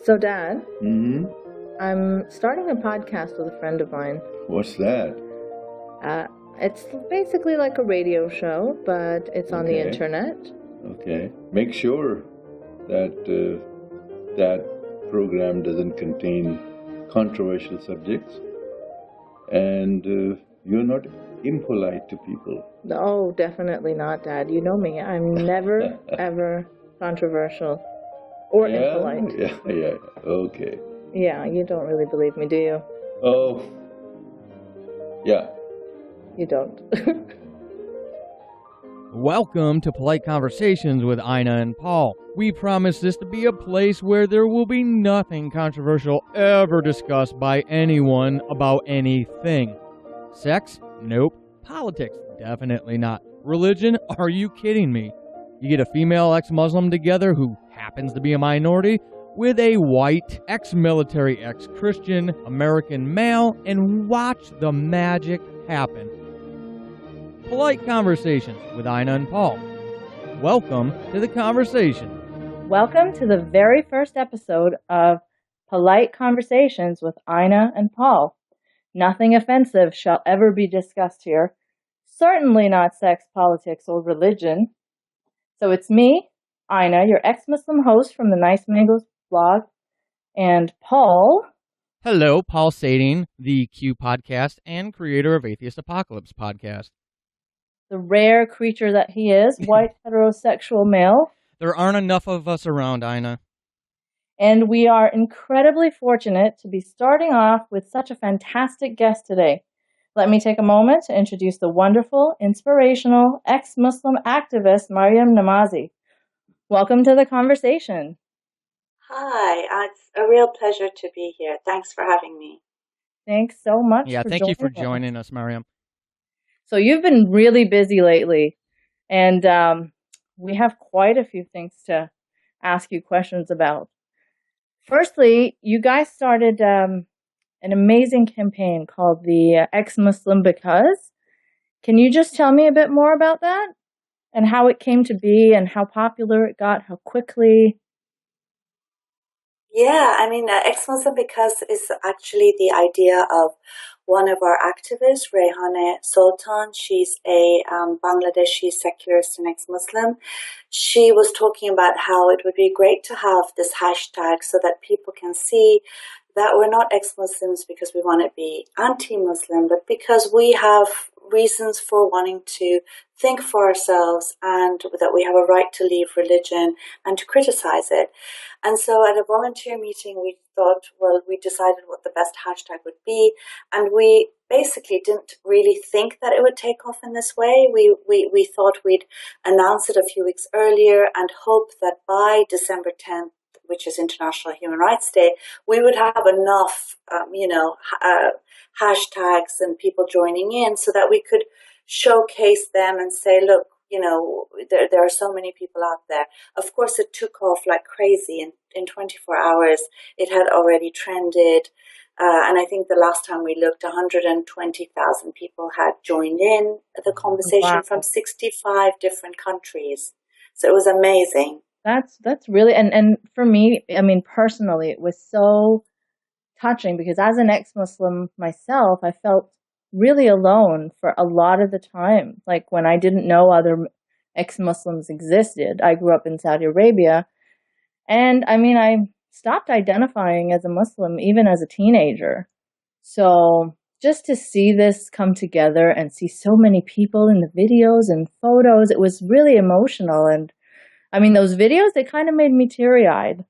So, Dad, Mm-hmm. I'm starting a podcast with a friend of mine. What's that? It's basically like a radio show, but it's on the Okay. internet. Okay. Make sure that that program doesn't contain controversial subjects, and you're not impolite to people. Oh, definitely not, Dad. You know me. I'm never, ever controversial or impolite. Yeah. Okay. Yeah, you don't really believe me, do you? Oh, yeah. You don't. Welcome to Polite Conversations with Ina and Paul. We promise this to be a place where there will be nothing controversial ever discussed by anyone about anything. Sex? Nope. Politics? Definitely not. Religion? Are you kidding me? You get a female ex-Muslim together who happens to be a minority with a white, ex-military, ex-Christian American male and watch the magic happen. Polite Conversations with Ina and Paul. Welcome to the conversation. Welcome to the very first episode of Polite Conversations with Ina and Paul. Nothing offensive shall ever be discussed here. Certainly not sex, politics, or religion. So it's me, Ina, your ex-Muslim host from the Nice Mangoes blog, and Paul. Hello, Paul Sading, the Q podcast and creator of Atheist Apocalypse podcast. The rare creature that he is, white heterosexual male. There aren't enough of us around, Ina. And we are incredibly fortunate to be starting off with such a fantastic guest today. Let me take a moment to introduce the wonderful, inspirational, ex-Muslim activist, Maryam Namazie. Welcome to the conversation. Hi, it's a real pleasure to be here. Thanks for having me. Thanks so much. Thank you for joining us, Maryam. So you've been really busy lately, and we have quite a few things to ask you questions about. Firstly, you guys started an amazing campaign called the Ex-Muslim Because. Can you just tell me a bit more about that and how it came to be and how popular it got, how quickly? Yeah, Ex-Muslim Because is actually the idea of one of our activists, Rehane Sultan. She's a Bangladeshi secularist and ex-Muslim. She was talking about how it would be great to have this hashtag so that people can see that we're not ex-Muslims because we want to be anti-Muslim, but because we have reasons for wanting to think for ourselves and that we have a right to leave religion and to criticize it. And so at a volunteer meeting, we decided what the best hashtag would be. And we basically didn't really think that it would take off in this way. We thought we'd announce it a few weeks earlier and hope that by December 10th, which is International Human Rights Day, we would have enough, hashtags and people joining in so that we could showcase them and say, look, there are so many people out there. Of course, it took off like crazy. In 24 hours, it had already trended. And I think the last time we looked, 120,000 people had joined in the conversation. Wow. From 65 different countries. So it was amazing. That's really, and for me, personally, it was so touching because as an ex-Muslim myself, I felt really alone for a lot of the time. Like when I didn't know other ex-Muslims existed. I grew up in Saudi Arabia, and I stopped identifying as a Muslim even as a teenager. So just to see this come together and see so many people in the videos and photos, it was really emotional. And those videos, they kind of made me teary-eyed.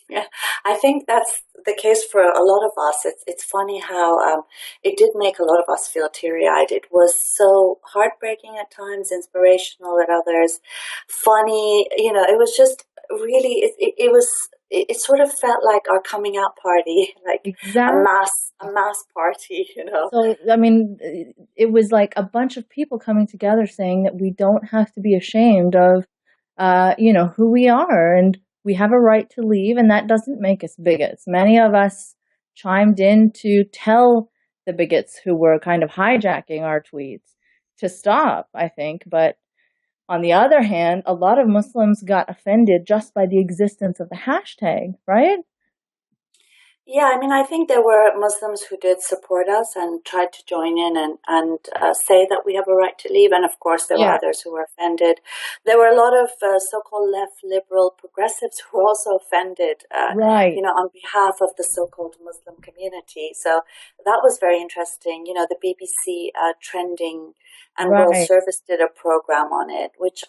Yeah, I think that's the case for a lot of us. It's funny how it did make a lot of us feel teary-eyed. It was so heartbreaking at times, inspirational at others, funny. It was just really. It sort of felt like our coming out party, like exactly. a mass party. So it was like a bunch of people coming together saying that we don't have to be ashamed of, who we are, and we have a right to leave, and that doesn't make us bigots. Many of us chimed in to tell the bigots who were kind of hijacking our tweets to stop, I think. But on the other hand, a lot of Muslims got offended just by the existence of the hashtag, right? Yeah, I mean, I think there were Muslims who did support us and tried to join in and say that we have a right to leave. And of course, there were Yeah. others who were offended. There were a lot of so-called left liberal progressives who were also offended, Right. on behalf of the so-called Muslim community. So that was very interesting. The BBC Trending and World Right. Service did a program on it, which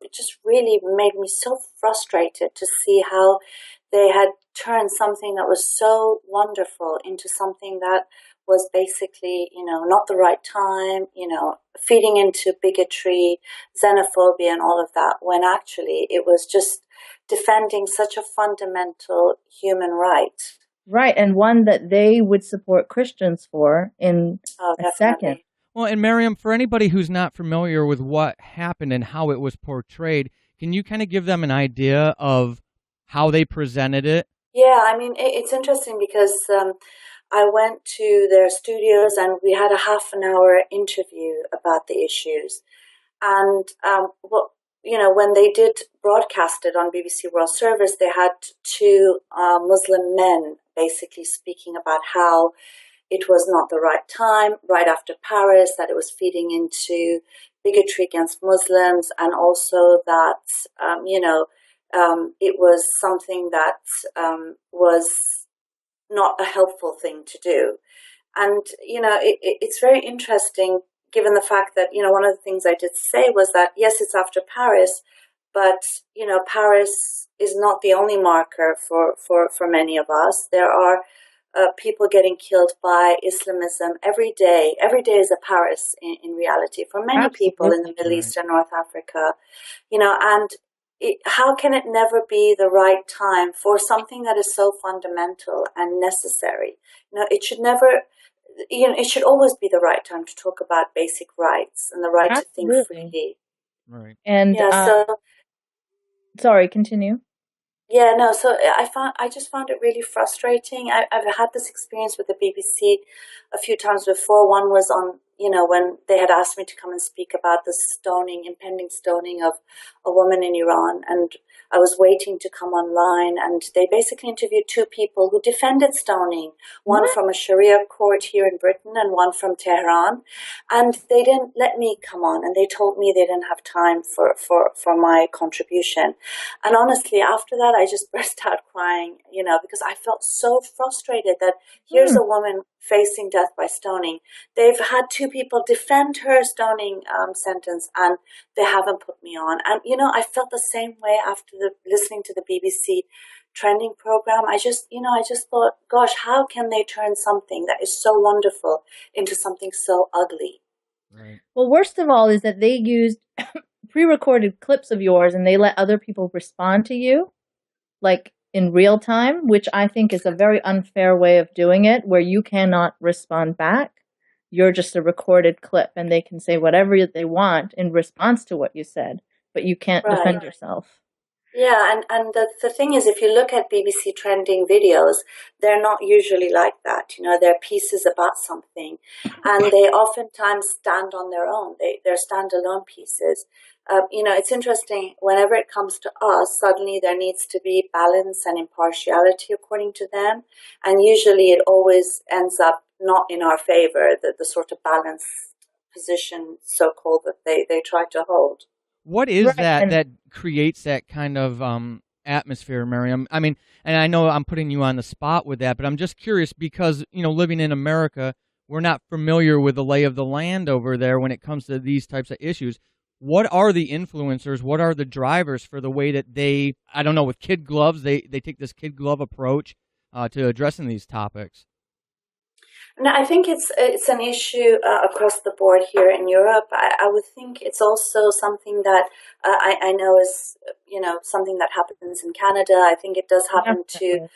it just really made me so frustrated to see how they had turned something that was so wonderful into something that was basically, not the right time, feeding into bigotry, xenophobia, and all of that, when actually it was just defending such a fundamental human right. Right. And one that they would support Christians for in Oh, a second. definitely. Well, and Maryam, for anybody who's not familiar with what happened and how it was portrayed, can you kind of give them an idea of how they presented it? Yeah, I mean, it's interesting because I went to their studios and we had a half an hour interview about the issues. And when they did broadcast it on BBC World Service, they had two Muslim men basically speaking about how it was not the right time, right after Paris, that it was feeding into bigotry against Muslims, and also that it was something that was not a helpful thing to do. And, it's very interesting given the fact that, one of the things I did say was that, yes, it's after Paris, but, Paris is not the only marker for many of us. There are people getting killed by Islamism every day. Every day is a Paris in reality for many people in the Absolutely. Middle Right. East and North Africa, and how can it never be the right time for something that is so fundamental and necessary? It should never, it should always be the right time to talk about basic rights and the right to think Absolutely. freely. Right. And Yeah, so sorry, continue. yeah, no. So I just found it really frustrating. I've had this experience with the BBC a few times before. One was on, when they had asked me to come and speak about the impending stoning of a woman in Iran, and I was waiting to come online, and they basically interviewed two people who defended stoning, one What? from a Sharia court here in Britain and one from Tehran, and they didn't let me come on, and they told me they didn't have time for my contribution. And honestly, after that, I just burst out crying, because I felt so frustrated that here's Hmm. a woman facing death by stoning. They've had two people defend her stoning sentence, and they haven't put me on. And, I felt the same way after listening to the BBC trending program. I just thought, gosh, how can they turn something that is so wonderful into something so ugly? Right. Well, worst of all is that they used pre-recorded clips of yours and they let other people respond to you, like in real time, which I think is a very unfair way of doing it, where you cannot respond back. You're just a recorded clip and they can say whatever they want in response to what you said, but you can't Right. defend yourself. Yeah, and the thing is, if you look at BBC trending videos, they're not usually like that. They're pieces about something, and they oftentimes stand on their own. They're standalone pieces. It's interesting, whenever it comes to us, suddenly there needs to be balance and impartiality according to them, and usually it always ends up not in our favor, the sort of balance position, so-called, that they try to hold. What is Right. that And that creates that kind of atmosphere, Miriam? I mean, and I know I'm putting you on the spot with that, but I'm just curious because, living in America, we're not familiar with the lay of the land over there when it comes to these types of issues. What are the influencers? What are the drivers for the way that they, I don't know, with kid gloves, they take this kid glove approach to addressing these topics? No, I think it's an issue across the board here in Europe. I would think it's also something that I know is something that happens in Canada. I think it does happen to definitely.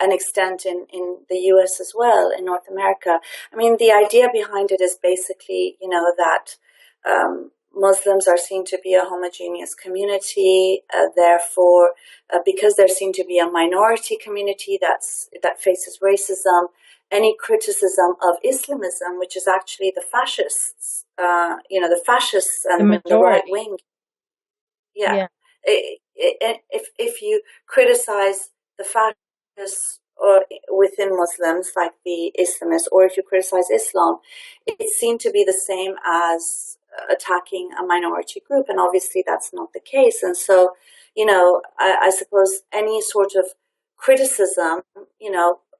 an extent in the U.S. as well, in North America. I mean, the idea behind it is basically that Muslims are seen to be a homogeneous community. Therefore, because they're seen to be a minority community that faces racism, any criticism of Islamism, which is actually the fascists, the fascists The and the right majority. wing. Yeah. Yeah. If you criticize the fascists or within Muslims, like the Islamists, or if you criticize Islam, it's seen to be the same as attacking a minority group, and obviously that's not the case. And so, I suppose any sort of criticism,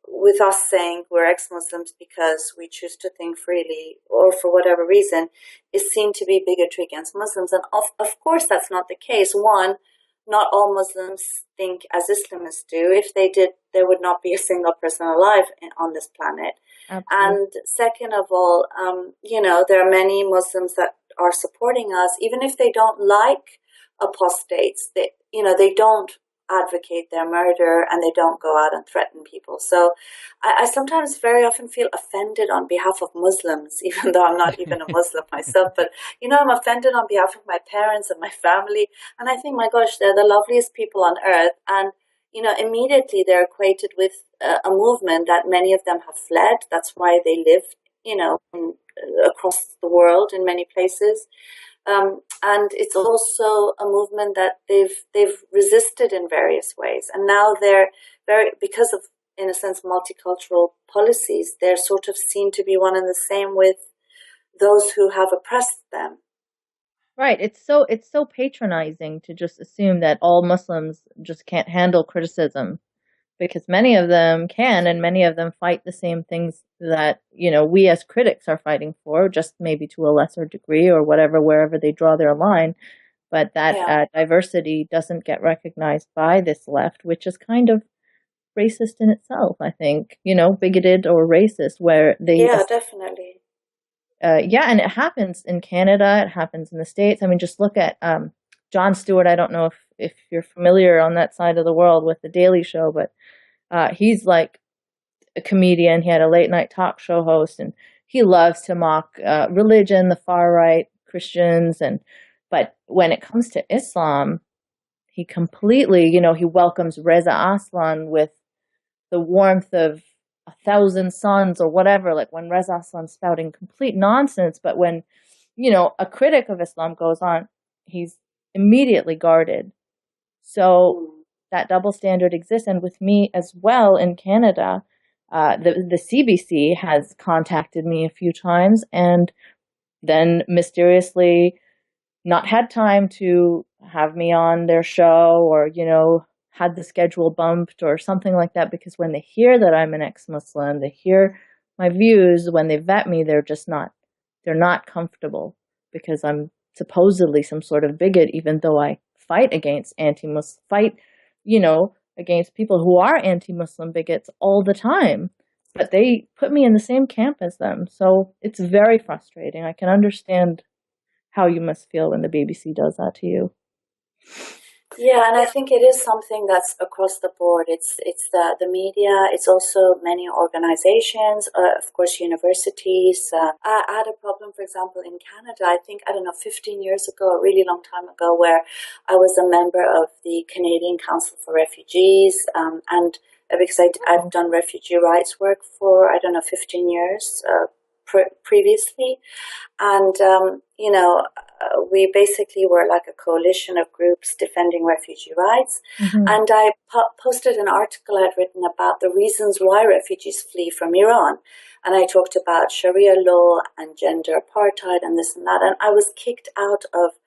with us saying we're ex-Muslims because we choose to think freely or for whatever reason, is seen to be bigotry against Muslims. And of course that's not the case. One, not all Muslims think as Islamists do. If they did, there would not be a single person alive on this planet. Absolutely. And second of all, there are many Muslims that are supporting us, even if they don't like apostates. They don't advocate their murder, and they don't go out and threaten people. So I sometimes very often feel offended on behalf of Muslims, even though I'm not even a Muslim myself. But, I'm offended on behalf of my parents and my family. And I think, my gosh, they're the loveliest people on earth. And, immediately they're equated with a movement that many of them have fled. That's why they live, across the world in many places. And it's also a movement that they've resisted in various ways, and now they're because of, in a sense, multicultural policies. They're sort of seen to be one and the same with those who have oppressed them. Right. It's so patronizing to just assume that all Muslims just can't handle criticism, because many of them can, and many of them fight the same things that, we as critics are fighting for, just maybe to a lesser degree or whatever, wherever they draw their line. But that diversity doesn't get recognized by this left, which is kind of racist in itself, I think, bigoted or racist, where they... Yeah, definitely. And it happens in Canada, it happens in the States. I mean, just look at Jon Stewart. I don't know if you're familiar on that side of the world with The Daily Show, but he's like a comedian. He had a late night talk show host, and he loves to mock religion, the far right, Christians, but when it comes to Islam, he completely, he welcomes Reza Aslan with the warmth of 1,000 suns or whatever, like when Reza Aslan's spouting complete nonsense. But when, a critic of Islam goes on, he's immediately guarded. So that double standard exists. And with me as well in Canada, the CBC has contacted me a few times and then mysteriously not had time to have me on their show, or, had the schedule bumped or something like that, because when they hear that I'm an ex-Muslim, they hear my views, when they vet me, they're not comfortable, because I'm supposedly some sort of bigot, even though I fight against against people who are anti-Muslim bigots all the time, but they put me in the same camp as them. So it's very frustrating. I can understand how you must feel when the BBC does that to you. Yeah, and I think it is something that's across the board. It's the media. It's also many organizations, of course, universities. I had a problem, for example, in Canada. I think, 15 years ago, a really long time ago, where I was a member of the Canadian Council for Refugees, and because I've done refugee rights work for 15 years previously, and we basically were like a coalition of groups defending refugee rights. Mm-hmm. And I posted an article I'd written about the reasons why refugees flee from Iran. And I talked about Sharia law and gender apartheid and this and that. And I was kicked out of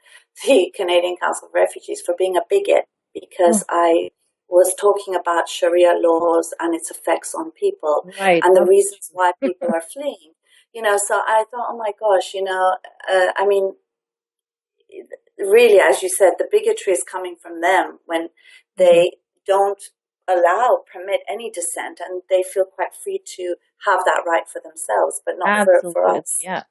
the Canadian Council of Refugees for being a bigot, because I was talking about Sharia laws and its effects on people, right, and the reasons why people are fleeing. So I thought, oh my gosh, really, as you said, the bigotry is coming from them when they don't permit any dissent, and they feel quite free to have that right for themselves, but not for us. Yeah.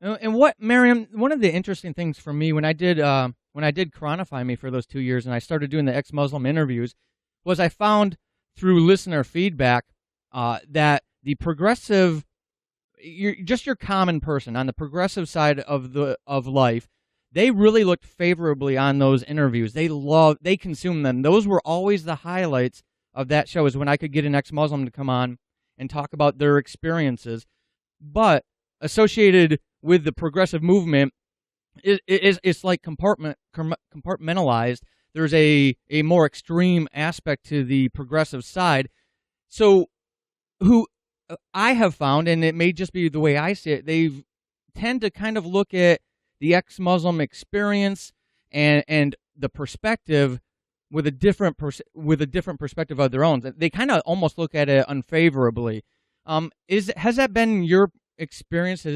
And Maryam, one of the interesting things for me when I did Chronify Me for those 2 years, and I started doing the ex-Muslim interviews, was I found through listener feedback that the progressive, your common person on the progressive side of life, they really looked favorably on those interviews. They consumed them. Those were always the highlights of that show, is when I could get an ex-Muslim to come on and talk about their experiences. But associated with the progressive movement, it's like compartmentalized. There's a more extreme aspect to the progressive side. So who I have found, and it may just be the way I see it, they tend to kind of look at the ex-Muslim experience and the perspective with a different perspective of their own. They kind of almost look at it unfavorably. Has that been your experience?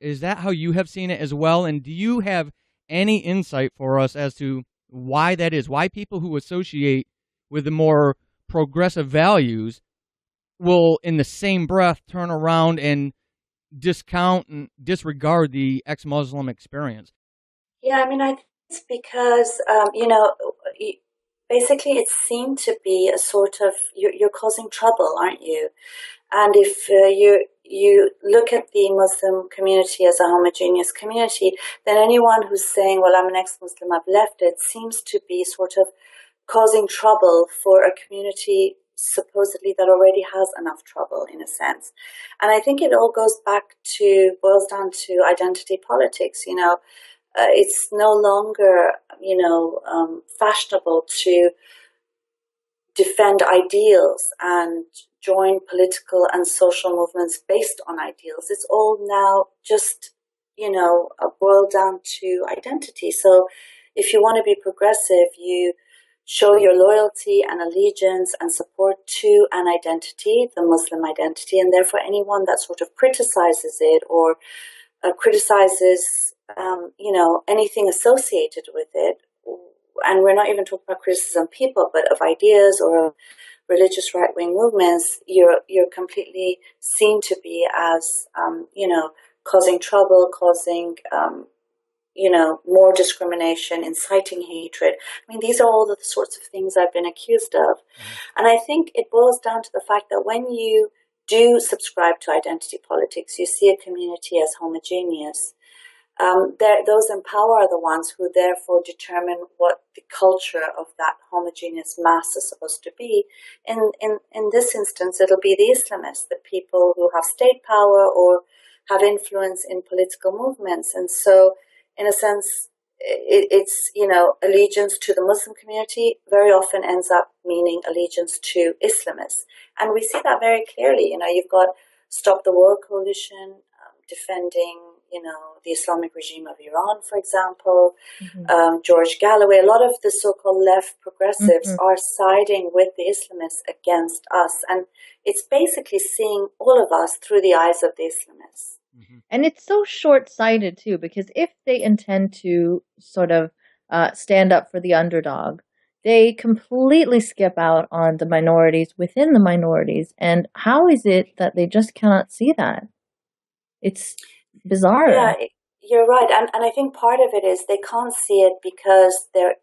Is that how you have seen it as well? And do you have any insight for us as to why that is? Why people who associate with the more progressive values will, in the same breath, turn around and discount and disregard the ex-Muslim experience? Yeah, I mean, I think it's because, basically it's seen to be a sort of, you're causing trouble, aren't you? And if you look at the Muslim community as a homogeneous community, then anyone who's saying, well, I'm an ex-Muslim, I've left it, seems to be sort of causing trouble for a community supposedly that already has enough trouble, in a sense. And I think it all boils down to identity politics. It's no longer, fashionable to defend ideals and join political and social movements based on ideals. It's all now just, boiled down to identity. So if you want to be progressive, you show your loyalty and allegiance and support to an identity, the Muslim identity, and therefore anyone that sort of criticizes it or criticizes, anything associated with it, and we're not even talking about criticism of people, but of ideas or of religious right-wing movements, you're completely seen to be as, causing trouble, causing, more discrimination, inciting hatred. I mean, these are all the sorts of things I've been accused of. And I think it boils down to the fact that when you do subscribe to identity politics, you see a community as homogeneous. Those in power are the ones who therefore determine what the culture of that homogeneous mass is supposed to be. In this instance, it'll be the Islamists, the people who have state power or have influence in political movements. And so, in a sense, it's, allegiance to the Muslim community very often ends up meaning allegiance to Islamists. And we see that very clearly. You've got Stop the War Coalition defending, the Islamic regime of Iran, for example, George Galloway. A lot of the so-called left progressives are siding with the Islamists against us. And it's basically seeing all of us through the eyes of the Islamists. And it's so short-sighted, too, because if they intend to sort of stand up for the underdog, they completely skip out on the minorities within the minorities. And how is it that they just cannot see that? It's bizarre. Yeah, you're right. And I think part of it is they can't see it because the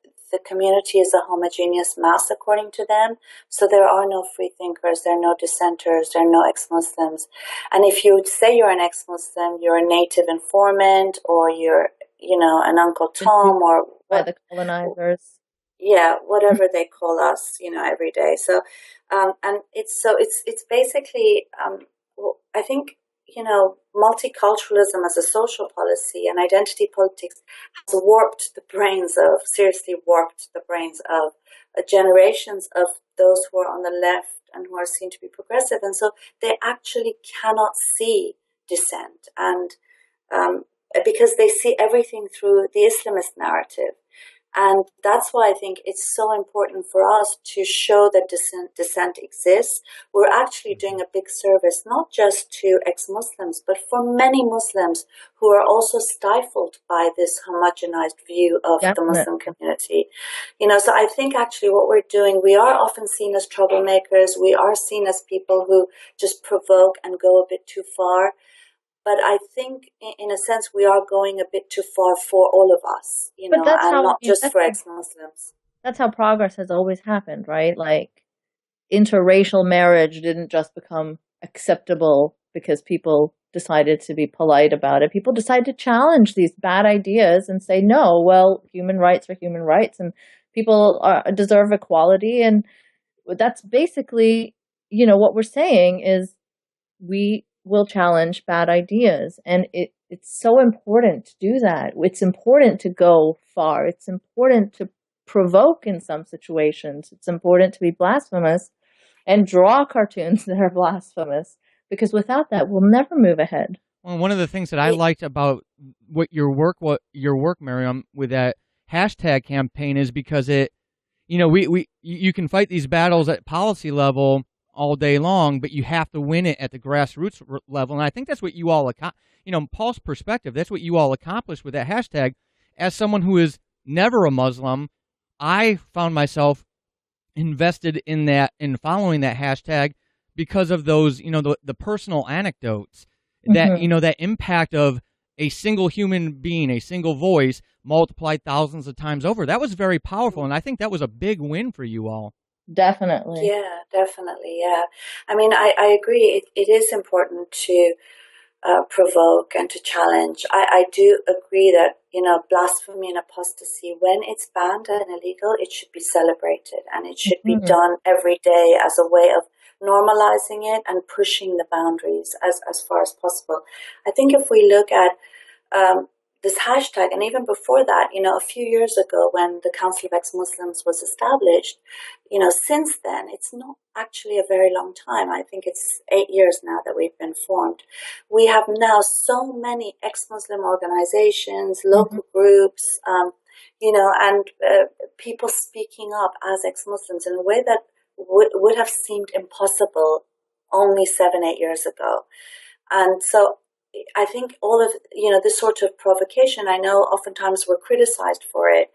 community is a homogeneous mass, according to them. So there are no free thinkers, there are no dissenters, there are no ex-Muslims. And if you say you're an ex-Muslim, you're a native informant, or you're, an Uncle Tom, or by the colonizers. Yeah, whatever they call us, every day. So, and it's basically, I think, multiculturalism as a social policy and identity politics has seriously warped the brains of generations of those who are on the left and who are seen to be progressive. And so they actually cannot see dissent, and because they see everything through the Islamist narrative. And that's why I think it's so important for us to show that dissent exists. We're actually doing a big service, not just to ex-Muslims, but for many Muslims who are also stifled by this homogenized view of the Muslim community. So I think actually what we're doing, we are often seen as troublemakers. We are seen as people who just provoke and go a bit too far. But I think, in a sense, we are going a bit too far for all of us, and not just for ex-Muslims. That's how progress has always happened, right? Like, interracial marriage didn't just become acceptable because people decided to be polite about it. People decided to challenge these bad ideas and say, no, well, human rights are human rights, and people deserve equality. And that's basically, what we're saying is we will challenge bad ideas. And it's so important to do that. It's important to go far. It's important to provoke in some situations. It's important to be blasphemous. and draw cartoons that are blasphemous, because without that, we'll never move ahead. Well, one of the things that I liked about what your work, Maryam, with that hashtag campaign is because it, you can fight these battles at policy level all day long, but you have to win it at the grassroots level. And I think that's what you all, Paul's perspective, that's what you all accomplished with that hashtag. As someone who is never a Muslim, I found myself invested in following that hashtag because of those, the personal anecdotes that, that impact of a single human being, a single voice multiplied thousands of times over. That was very powerful. And I think that was a big win for you all. Definitely. Yeah, definitely. Yeah. I mean, I agree. It is important to provoke and to challenge. I do agree that, blasphemy and apostasy, when it's banned and illegal, it should be celebrated, and it should be done every day as a way of normalizing it and pushing the boundaries as far as possible. I think if we look at this hashtag, and even before that, a few years ago when the Council of Ex-Muslims was established, since then, it's not actually a very long time. I think it's 8 years now that we've been formed. We have now so many ex-Muslim organizations, local groups, and people speaking up as ex-Muslims in a way that would have seemed impossible only 7-8 years ago. And so I think all of, this sort of provocation, I know oftentimes we're criticized for it,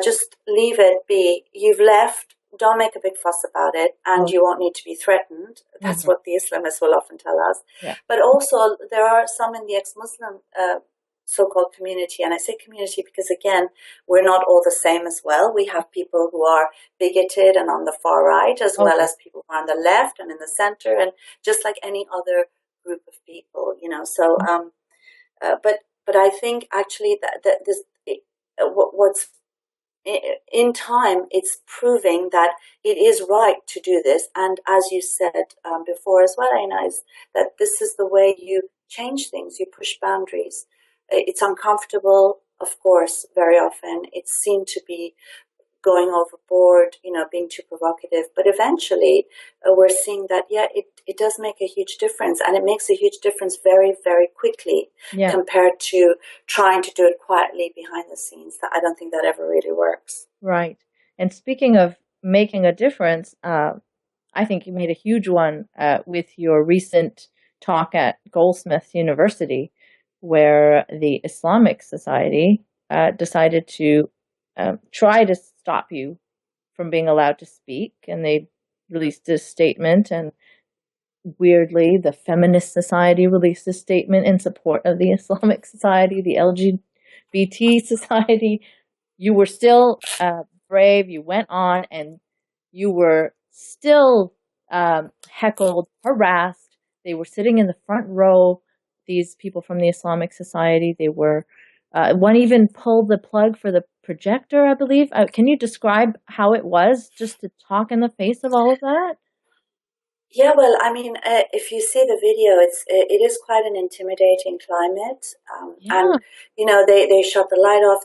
just leave it be. You've left, don't make a big fuss about it, and you won't need to be threatened. That's what the Islamists will often tell us. Yeah. But also there are some in the ex-Muslim so-called community, and I say community because, again, we're not all the same as well. We have people who are bigoted and on the far right, as well as people who are on the left and in the center, and just like any other group of people, so but I think actually that this what's in time, it's proving that it is right to do this, and as you said before as well, Aina, is that this is the way you change things, you push boundaries. It's uncomfortable, of course, very often. It's seen to be going overboard, being too provocative. But eventually, we're seeing that, it does make a huge difference. And it makes a huge difference very, very quickly compared to trying to do it quietly behind the scenes. I don't think that ever really works. Right. And speaking of making a difference, I think you made a huge one with your recent talk at Goldsmiths University, where the Islamic Society decided to try to stop you from being allowed to speak, and they released a statement, and weirdly the Feminist Society released a statement in support of the Islamic Society, the LGBT Society. You were still brave, you went on, and you were still heckled, harassed. They were sitting in the front row, these people from the Islamic Society. They were one even pulled the plug for the projector, I believe. Can you describe how it was just to talk in the face of all of that? Yeah, well, I mean, if you see the video, it is quite an intimidating climate. And, they shut the light off.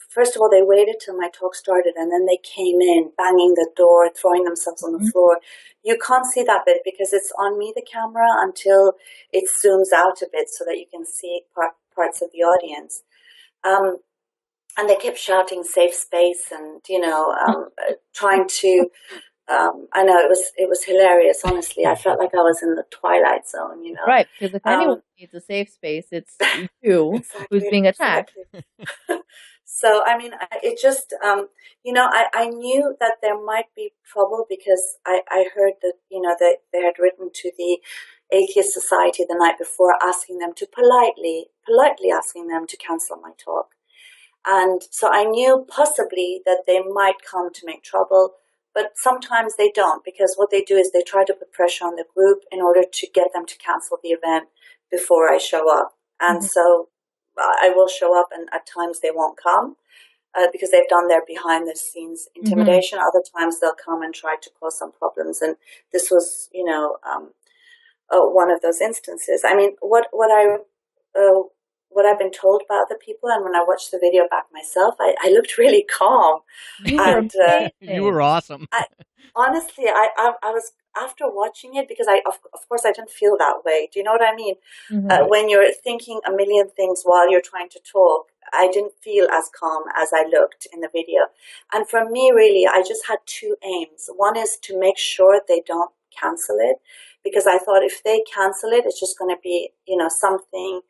First of all, they waited till my talk started, and then they came in, banging the door, throwing themselves on the floor. You can't see that bit because it's on me, the camera, until it zooms out a bit so that you can see parts of the audience. And they kept shouting "safe space" and trying to. I know it was hilarious. Honestly, I felt like I was in the Twilight Zone. Right? Because if anyone needs a safe space, it's you exactly, who's being attacked. Exactly. So I mean, it just I knew that there might be trouble because I heard that they had written to the Atheist Society the night before, asking them to politely asking them to cancel my talk. And so I knew possibly that they might come to make trouble, but sometimes they don't, because what they do is they try to put pressure on the group in order to get them to cancel the event before I show up. And so I will show up, and at times they won't come because they've done their behind the scenes intimidation. Other times they'll come and try to cause some problems. And this was, one of those instances. I mean, what I've been told by other people, and when I watched the video back myself, I looked really calm. You were awesome. Honestly, I was after watching it, because of course I didn't feel that way. Do you know what I mean? Mm-hmm. When you're thinking a million things while you're trying to talk, I didn't feel as calm as I looked in the video. And for me, really, I just had two aims. One is to make sure they don't cancel it, because I thought if they cancel it, it's just going to be, something,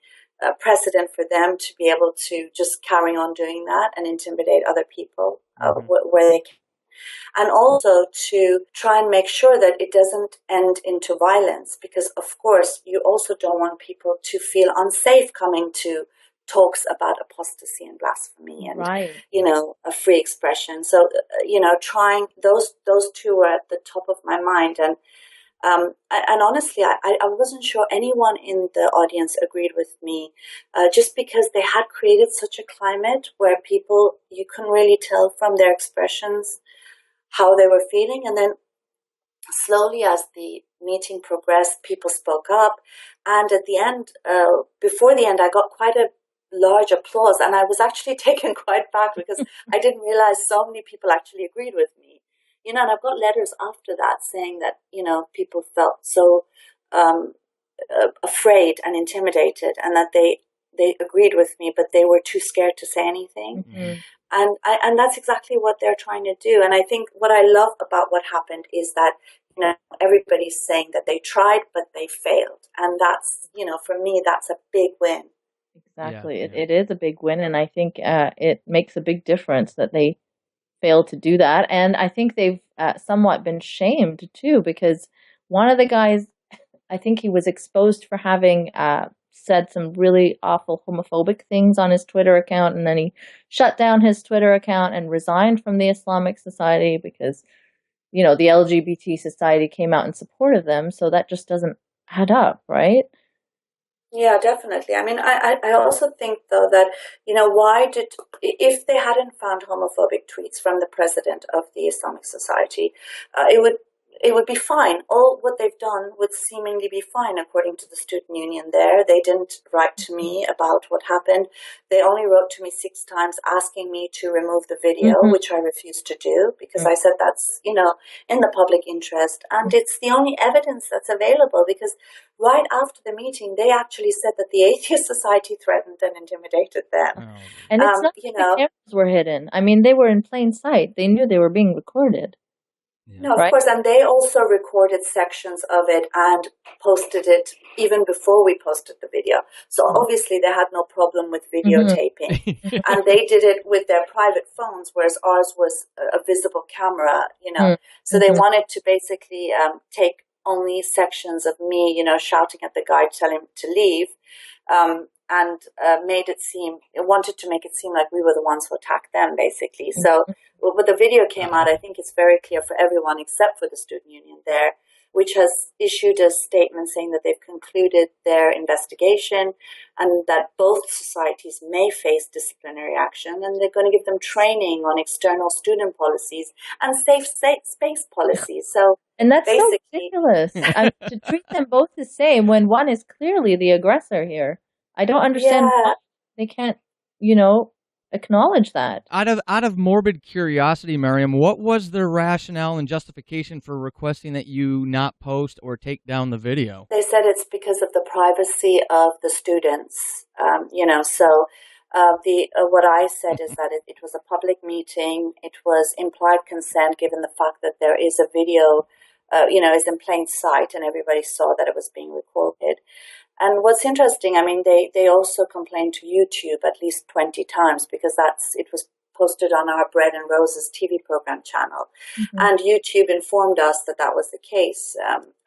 a precedent for them to be able to just carry on doing that and intimidate other people where they can. And also to try and make sure that it doesn't end into violence, because of course you also don't want people to feel unsafe coming to talks about apostasy and blasphemy and Right. a free expression. So trying those two were at the top of my mind. And honestly, I wasn't sure anyone in the audience agreed with me, just because they had created such a climate where people, you couldn't really tell from their expressions how they were feeling. And then slowly, as the meeting progressed, people spoke up. And at the end, before the end, I got quite a large applause. And I was actually taken quite back, because I didn't realize so many people actually agreed with me. And I've got letters after that saying that, people felt so afraid and intimidated, and that they agreed with me, but they were too scared to say anything. Mm-hmm. And that's exactly what they're trying to do. And I think what I love about what happened is that, everybody's saying that they tried, but they failed. And that's, for me, that's a big win. Exactly. Yeah. It is a big win, and I think it makes a big difference that they failed to do that. And I think they've somewhat been shamed too, because one of the guys, I think he was exposed for having said some really awful homophobic things on his Twitter account, and then he shut down his Twitter account and resigned from the Islamic Society because, the LGBT society came out in support of them. So that just doesn't add up, right? Yeah, definitely. I mean, I also think, though, that, if they hadn't found homophobic tweets from the president of the Islamic Society, it would be fine. All what they've done would seemingly be fine, according to the student union there. They didn't write to me about what happened. They only wrote to me 6 times asking me to remove the video, Mm-hmm. which I refused to do, because I said that's, in the public interest. And it's the only evidence that's available, because right after the meeting, they actually said that the Atheist Society threatened and intimidated them. Oh, And it's not like the cameras were hidden. I mean, they were in plain sight. They knew they were being recorded. yeah. No, of Right. course, and they also recorded sections of it and posted it even before we posted the video. So obviously they had no problem with videotaping. And they did it with their private phones, whereas ours was a visible camera, So they wanted to basically take only sections of me, shouting at the guy, telling him to leave, and wanted to make it seem like we were the ones who attacked them, basically. So when the video came out, I think it's very clear for everyone except for the student union there, which has issued a statement saying that they've concluded their investigation and that both societies may face disciplinary action, and they're going to give them training on external student policies and safe space policies. So, And that's so basically, ridiculous. To treat them both the same when one is clearly the aggressor here. I don't understand why they can't, acknowledge that. Out of morbid curiosity, Maryam, what was their rationale and justification for requesting that you not post or take down the video? They said it's because of the privacy of the students, So what I said is that it was a public meeting. It was implied consent, given the fact that there is a video, is in plain sight, and everybody saw that it was being recorded. And what's interesting, I mean, they also complained to YouTube at least 20 times, because it was posted on our Bread and Roses TV program channel. Mm-hmm. And YouTube informed us that that was the case,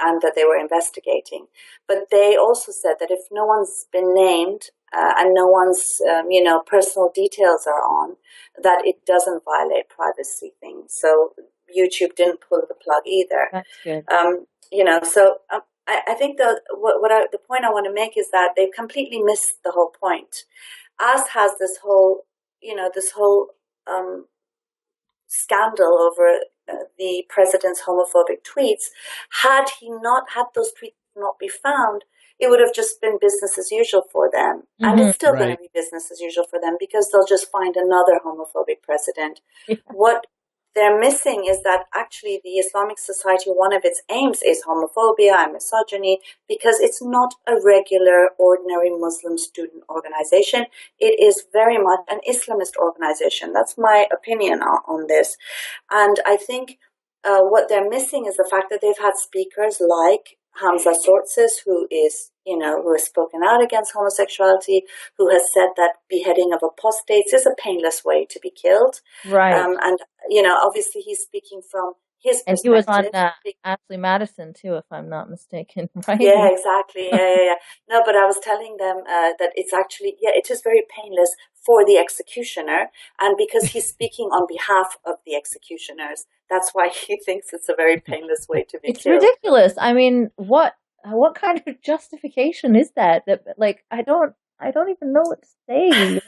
and that they were investigating. But they also said that if no one's been named, and no one's, personal details are on, that it doesn't violate privacy things. So YouTube didn't pull the plug either. That's good. I think the point I want to make is that they completely missed the whole point. As has this whole scandal over the president's homophobic tweets. Had those tweets not be found, it would have just been business as usual for them. Mm-hmm. And it's still going to be business as usual for them, because they'll just find another homophobic president. Yeah. What they're missing is that actually the Islamic Society, one of its aims is homophobia and misogyny, because it's not a regular, ordinary Muslim student organization. It is very much an Islamist organization. That's my opinion on this. And I think what they're missing is the fact that they've had speakers like Hamza Sortsis, who has spoken out against homosexuality, who has said that beheading of apostates is a painless way to be killed. Right. And, obviously he's speaking from his And he was perspective. on Ashley Madison too, if I'm not mistaken, right? Yeah, exactly. Yeah. No, but I was telling them that it's actually, it is very painless for the executioner. And because he's speaking on behalf of the executioners, that's why he thinks it's a very painless way to be It's killed. ridiculous. I mean, what kind of justification is that? That, like, I don't even know what to say.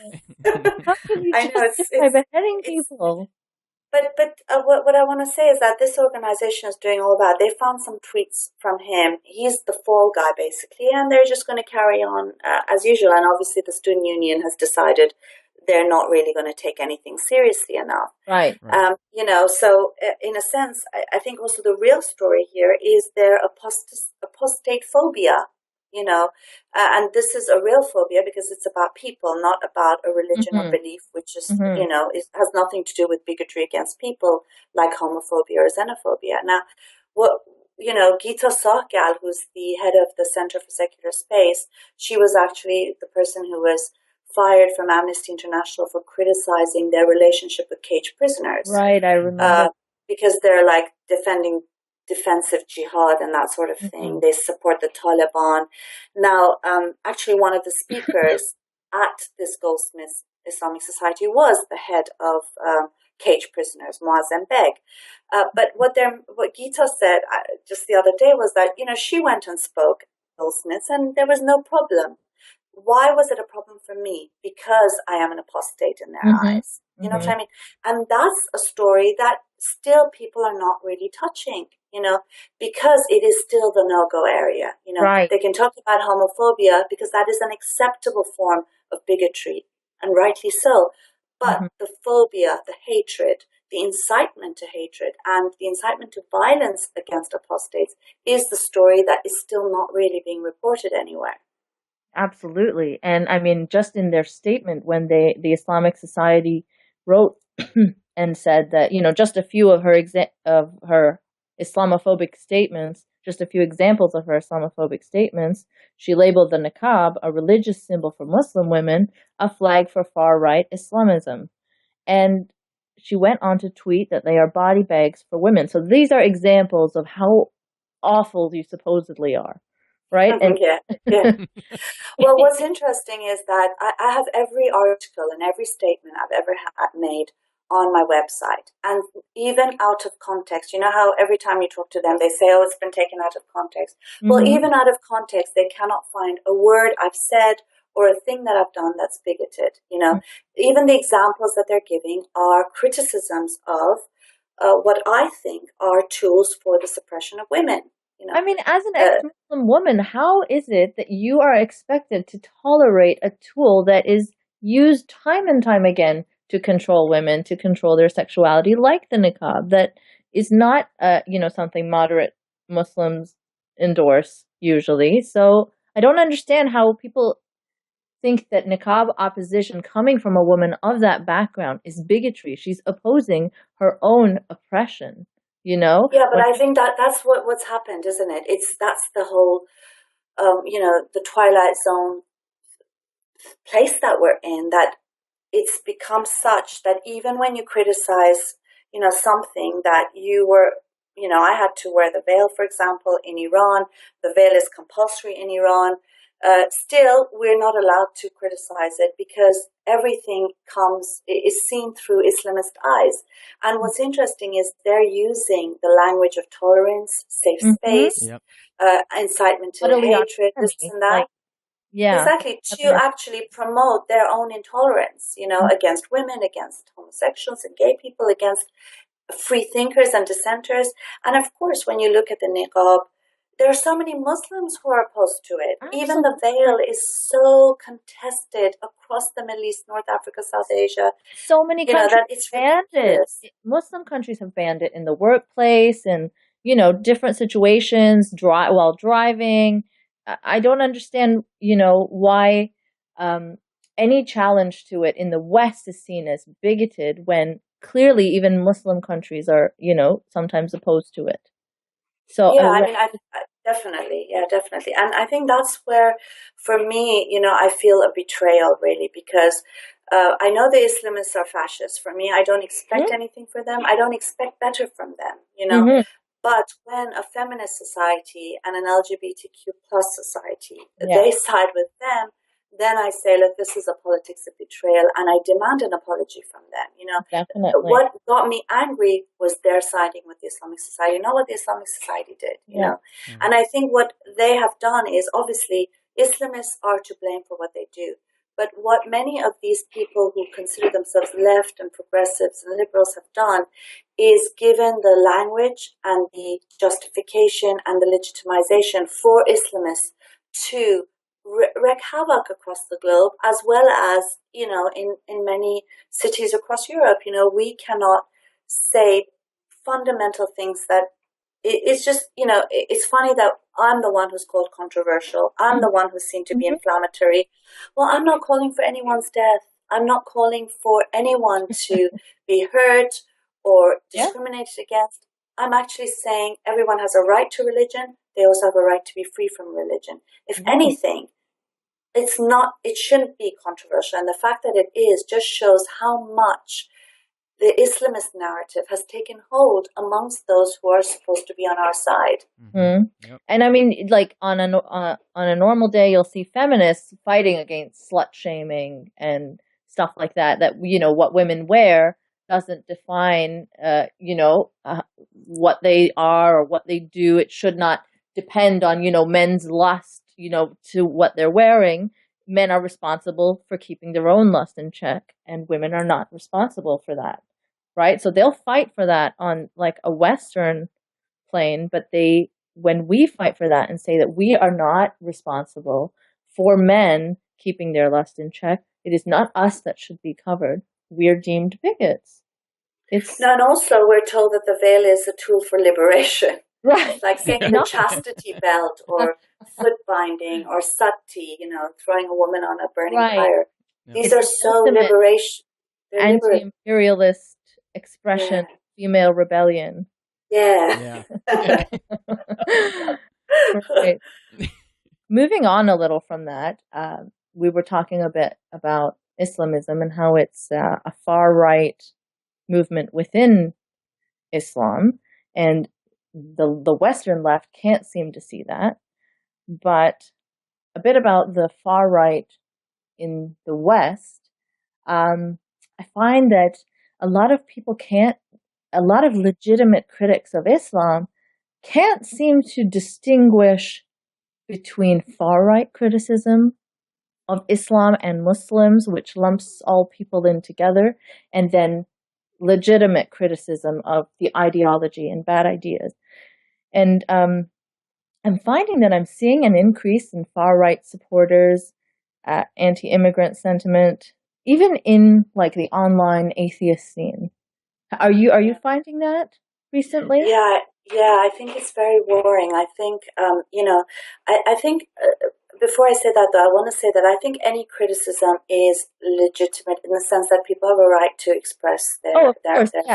How can you I know justify beheading people? But what I want to say is that this organization is doing all that. They found some tweets from him. He's the fall guy, basically, and they're just going to carry on as usual. And obviously, the student union has decided they're not really going to take anything seriously enough. Right. So in a sense, I think also the real story here is their apostate phobia. And this is a real phobia because it's about people, not about a religion or belief, which is, it has nothing to do with bigotry against people like homophobia or xenophobia. Now, Geeta Sahgal, who's the head of the Center for Secular Space, she was actually the person who was fired from Amnesty International for criticizing their relationship with caged prisoners. Right, I remember. Because they're like defending defensive jihad and that sort of thing. They support the Taliban. Now, actually, one of the speakers at this Goldsmiths Islamic Society was the head of caged prisoners, Muazzam Beg. But what Geeta said just the other day was that, she went and spoke at Goldsmiths and there was no problem. Why was it a problem for me? Because I am an apostate in their eyes. You know what I mean? And that's a story that still people are not really touching, because it is still the no-go area. Right. They can talk about homophobia because that is an acceptable form of bigotry, and rightly so. But the phobia, the hatred, the incitement to hatred, and the incitement to violence against apostates is the story that is still not really being reported anywhere. Absolutely. And I mean, just in their statement, when the Islamic Society wrote and said that, just a few of her Islamophobic statements, just a few examples of her Islamophobic statements, she labeled the niqab, a religious symbol for Muslim women, a flag for far-right Islamism. And she went on to tweet that they are body bags for women. So these are examples of how awful you supposedly are. Right? And yeah. Well, what's interesting is that I have every article and every statement I've ever made on my website. And even out of context, you know how every time you talk to them, they say, it's been taken out of context. Well, even out of context, they cannot find a word I've said or a thing that I've done that's bigoted. Even the examples that they're giving are criticisms of what I think are tools for the suppression of women. I mean, as an ex-Muslim woman, how is it that you are expected to tolerate a tool that is used time and time again to control women, to control their sexuality, like the niqab, that is not, something moderate Muslims endorse usually? So I don't understand how people think that niqab opposition coming from a woman of that background is bigotry. She's opposing her own oppression. Yeah, but I think that's what's happened, isn't it? That's the whole, the Twilight Zone place that we're in, that it's become such that even when you criticize, something that you were, I had to wear the veil, for example, in Iran. The veil is compulsory in Iran. Still, we're not allowed to criticize it because everything is seen through Islamist eyes. And what's interesting is they're using the language of tolerance, safe space, incitement to hatred, this and that. Exactly, to actually promote their own intolerance, against women, against homosexuals and gay people, against free thinkers and dissenters. And of course, when you look at the niqab, there are so many Muslims who are opposed to it. Even the Absolutely. veil is so contested across the Middle East, North Africa, South Asia, So many countries that it's banned it. ridiculous. Muslim countries have banned it in the workplace and, different situations, while driving. I don't understand, why um, any challenge to it in the West is seen as bigoted when clearly even Muslim countries are, sometimes opposed to it. So, Yeah, I mean, I definitely, yeah, definitely. And I think that's where, for me, I feel a betrayal really because I know the Islamists are fascists. For me, I don't expect anything for them. I don't expect better from them. mm-hmm. But when a feminist society and an LGBTQ plus society, Yeah, they side with them, then I say, look, this is a politics of betrayal, and I demand an apology from them. definitely. What got me angry was their siding with the Islamic Society, not what the Islamic Society did. Yeah. And I think what they have done is obviously Islamists are to blame for what they do. But what many of these people who consider themselves left and progressives and liberals have done is given the language and the justification and the legitimization for Islamists to wreak havoc across the globe, as well as, in many cities across Europe. We cannot say fundamental things that it's just, it's funny that I'm the one who's called controversial. I'm the one who's seen to be Mm-hmm. inflammatory. Well, I'm not calling for anyone's death. I'm not calling for anyone to be hurt or Yeah. discriminated against. I'm actually saying everyone has a right to religion. They also have a right to be free from religion. If Yeah. anything, it shouldn't be controversial. And the fact that it is just shows how much the Islamist narrative has taken hold amongst those who are supposed to be on our side. Mm-hmm. Yep. And I mean, like on a normal day, you'll see feminists fighting against slut shaming and stuff like that. That what women wear doesn't define what they are or what they do. It should not depend on men's lust to what they're wearing. Men are responsible for keeping their own lust in check, and women are not responsible for that. Right? So they'll fight for that on like a Western plane, but when we fight for that and say that we are not responsible for men keeping their lust in check, it is not us that should be covered. We're deemed bigots. And also we're told that the veil is a tool for liberation. Right. It's like saying the chastity belt or foot binding or sati, throwing a woman on a burning fire. Yeah. These are so liberation. Anti-imperialist expression, female rebellion. Yeah. Right. Moving on a little from that, we were talking a bit about Islamism and how it's a far right movement within Islam, and the Western left can't seem to see that. But a bit about the far right in the West, I find that a lot of legitimate critics of Islam can't seem to distinguish between far right criticism of Islam and Muslims, which lumps all people in together, and then legitimate criticism of the ideology and bad ideas. And I'm finding that I'm seeing an increase in far right supporters, anti-immigrant sentiment, even in like the online atheist scene. Are you finding that recently? Yeah, I think it's very worrying. I think, I think before I say that though, I want to say that I think any criticism is legitimate in the sense that people have a right to express their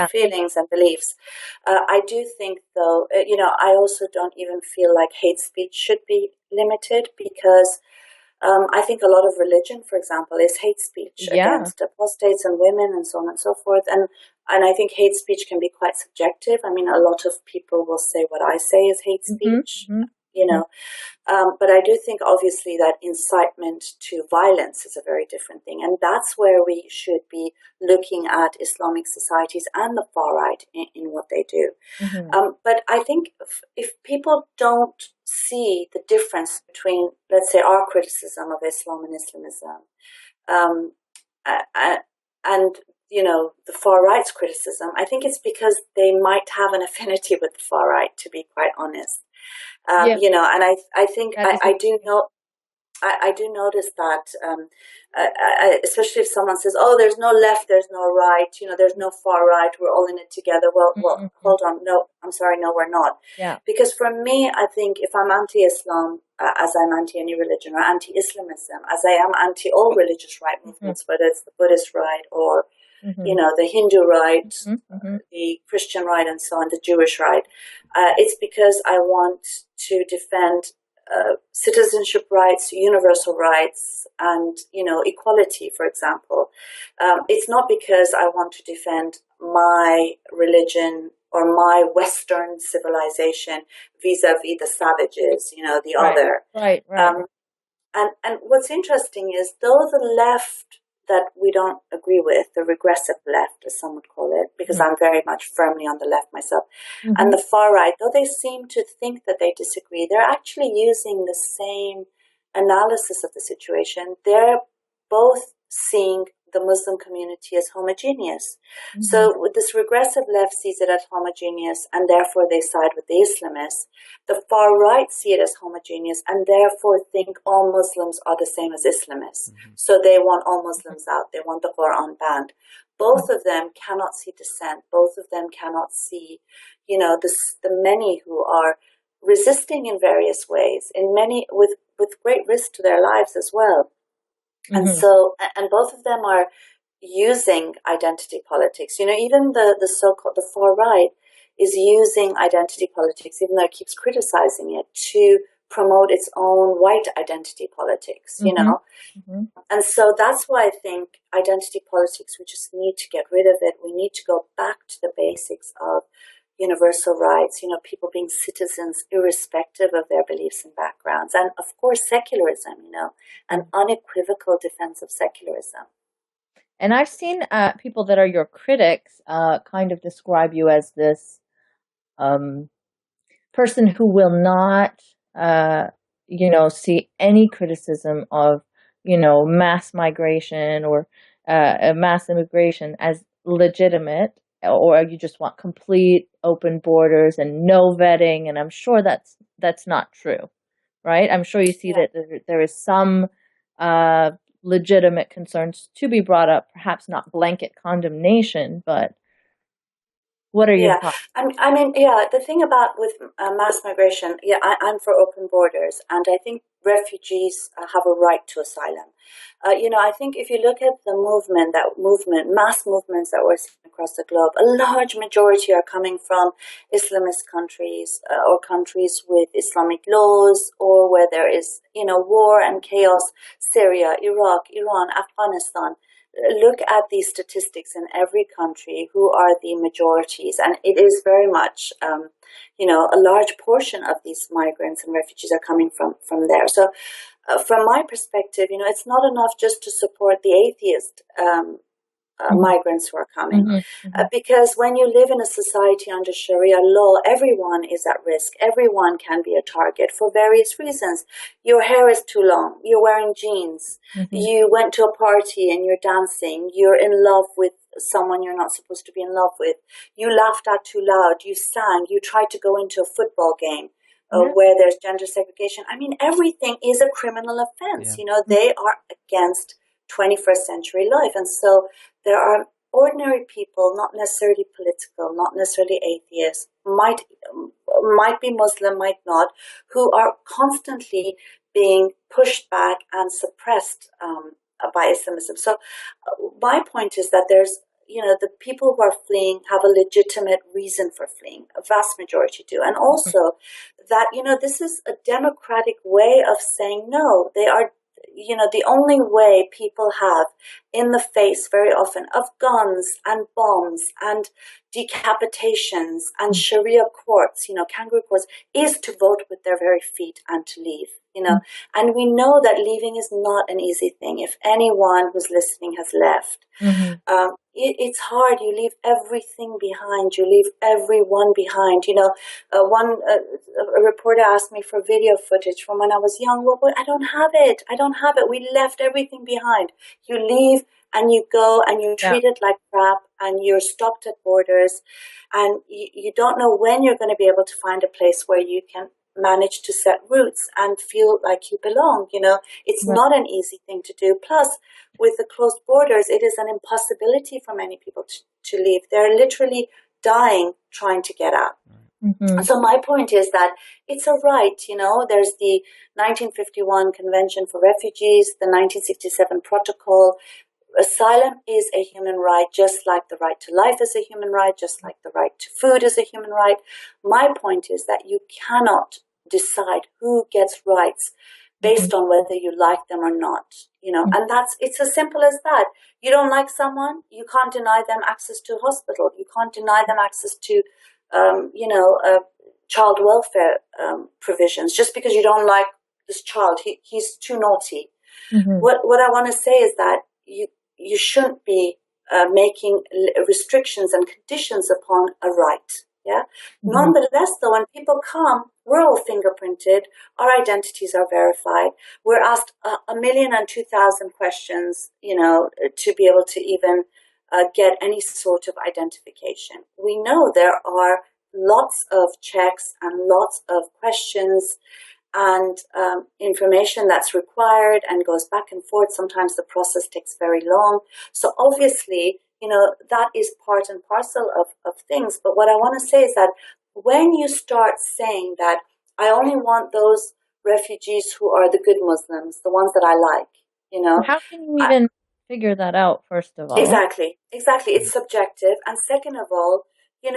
feelings and beliefs. I do think though, I also don't even feel like hate speech should be limited because I think a lot of religion, for example, is hate speech against apostates and women and so on and so forth. And I think hate speech can be quite subjective. I mean, a lot of people will say what I say is hate speech, but I do think obviously that incitement to violence is a very different thing. And that's where we should be looking at Islamic societies and the far right in what they do. But I think if people don't see the difference between, let's say, our criticism of Islam and Islamism, and the far right's criticism, I think it's because they might have an affinity with the far right, to be quite honest. Yeah, And I think that is I do interesting. know. I do notice that, especially if someone says, "Oh, there's no left, there's no right, there's no far right, we're all in it together." Well, Mm-mm-mm. hold on, no, I'm sorry, no, we're not. Yeah. Because for me, I think if I'm anti-Islam, as I'm anti any religion, or anti-Islamism, as I am anti all religious right Mm-hmm. movements, whether it's the Buddhist right or Mm-hmm. the Hindu right, Mm-hmm. the Christian right, and so on, the Jewish right. It's because I want to defend citizenship rights, universal rights, and equality. For example, it's not because I want to defend my religion or my Western civilization vis-a-vis the savages, the Right. other. Right. Right. Um, and what's interesting is, though the left that we don't agree with, the regressive left, as some would call it, because I'm very much firmly on the left myself, and Mm-hmm. the far right, though they seem to think that they disagree, they're actually using the same analysis of the situation. They're both seeing the Muslim community as homogeneous. Mm-hmm. So with this regressive left sees it as homogeneous, and therefore they side with the Islamists. The far right see it as homogeneous and therefore think all Muslims are the same as Islamists. So they want all Muslims out. They want the Quran banned. Both of them cannot see dissent. Both of them cannot see, the many who are resisting in various ways, in many with great risk to their lives as well. And Mm-hmm. so, and both of them are using identity politics. Even the so-called the far right is using identity politics, even though it keeps criticizing it, to promote its own white identity politics. Mm-hmm. Mm-hmm. And so that's why I think identity politics, we just need to get rid of it. We need to go back to the basics of universal rights, people being citizens irrespective of their beliefs and backgrounds. And of course, secularism, an unequivocal defense of secularism. And I've seen people that are your critics kind of describe you as this um, person who will not, see any criticism of, mass migration or mass immigration as legitimate, or you just want complete open borders and no vetting. And I'm sure that's not true, right? I'm sure you see Yeah. that there is some uh, legitimate concerns to be brought up, perhaps not blanket condemnation, but what are your Yeah, thoughts? yeah. The thing about with mass migration, yeah, I'm for open borders, and I think refugees have a right to asylum. I think if you look at the mass movements that we're seeing across the globe, a large majority are coming from Islamist countries or countries with Islamic laws, or where there is, war and chaos. Syria, Iraq, Iran, Afghanistan. Look at these statistics in every country, who are the majorities, and it is very much, a large portion of these migrants and refugees are coming from there. So, from my perspective, it's not enough just to support the atheist Mm-hmm. migrants who are coming. Mm-hmm. Because when you live in a society under Sharia law, everyone is at risk. Everyone can be a target for various reasons. Your hair is too long. You're wearing jeans. Mm-hmm. You went to a party and you're dancing. You're in love with someone you're not supposed to be in love with. You laughed out too loud. You sang. You tried to go into a football game. Yeah. Where there's gender segregation. Everything is a criminal offense. Yeah. They are against 21st century life. And so there are ordinary people, not necessarily political, not necessarily atheists, might be Muslim, might not, who are constantly being pushed back and suppressed by Islamism. So my point is that there's, the people who are fleeing have a legitimate reason for fleeing. A vast majority do. And also that, this is a democratic way of saying no. They are, the only way people have in the face very often of guns and bombs and decapitations and Sharia courts, kangaroo courts, is to vote with their very feet and to leave. And we know that leaving is not an easy thing. If anyone who's listening has left, Mm-hmm. it's hard. You leave everything behind. You leave everyone behind. A reporter asked me for video footage from when I was young. Well, I don't have it. I don't have it. We left everything behind. You leave and you go and you're Yeah. treated like crap and you're stopped at borders and you don't know when you're going to be able to find a place where you can manage to set roots and feel like you belong. It's Right. not an easy thing to do. Plus, with the closed borders, it is an impossibility for many people to leave. They're literally dying trying to get out. Mm-hmm. So my point is that it's a right, there's the 1951 Convention for Refugees, the 1967 Protocol. Asylum is a human right, just like the right to life is a human right, just like the right to food is a human right. My point is that you cannot decide who gets rights based on whether you like them or not, and it's as simple as that. You don't like someone, you can't deny them access to a hospital. You can't deny them access to, child welfare provisions just because you don't like this child. He's too naughty. Mm-hmm. What I want to say is that you shouldn't be making restrictions and conditions upon a right. Yeah. Mm-hmm. Nonetheless, though, when people come, we're all fingerprinted. Our identities are verified. We're asked 1,002,000 questions, to be able to even get any sort of identification. We know there are lots of checks and lots of questions and information that's required and goes back and forth. Sometimes the process takes very long. So obviously, that is part and parcel of things. But what I want to say is that when you start saying that I only want those refugees who are the good Muslims, the ones that I like, How can you even figure that out, first of all? Exactly. It's subjective. And second of all, you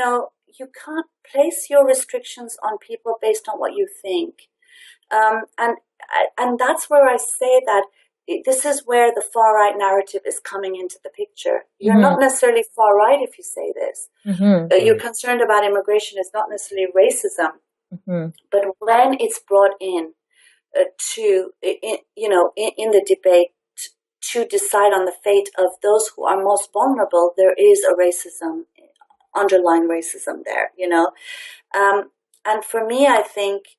can't place your restrictions on people based on what you think. And that's where I say that this is where the far right narrative is coming into the picture. You're not necessarily far right if you say this. You're concerned about immigration. It's not necessarily racism, but when it's brought in in the debate to decide on the fate of those who are most vulnerable, there is a underlying racism there. And for me, I think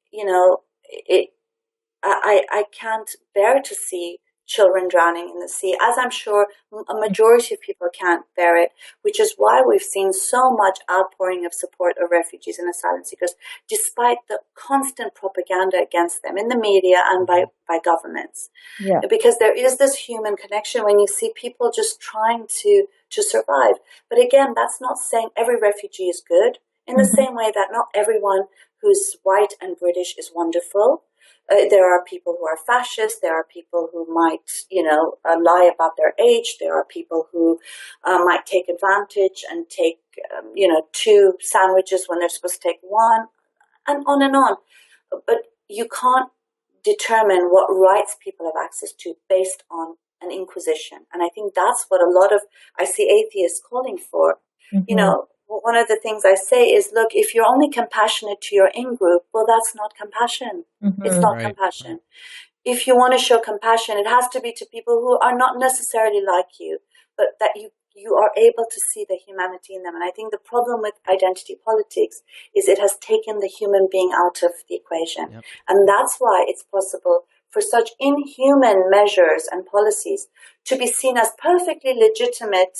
I can't bear to see children drowning in the sea, as I'm sure a majority of people can't bear it, which is why we've seen so much outpouring of support of refugees and asylum seekers, despite the constant propaganda against them in the media and by governments. Yeah. Because there is this human connection when you see people just trying to survive. But again, that's not saying every refugee is good, in the same way that not everyone who's white and British is wonderful. There are people who are fascist. There are people who might, lie about their age. There are people who might take advantage and take, 2 sandwiches when they're supposed to take 1, and on and on. But you can't determine what rights people have access to based on an inquisition. And I think that's what I see atheists calling for. One of the things I say is, look, if you're only compassionate to your in-group, well, that's not compassion. It's not compassion. If you want to show compassion, it has to be to people who are not necessarily like you, but that you are able to see the humanity in them. And I think the problem with identity politics is it has taken the human being out of the equation. Yep. And that's why it's possible for such inhuman measures and policies to be seen as perfectly legitimate,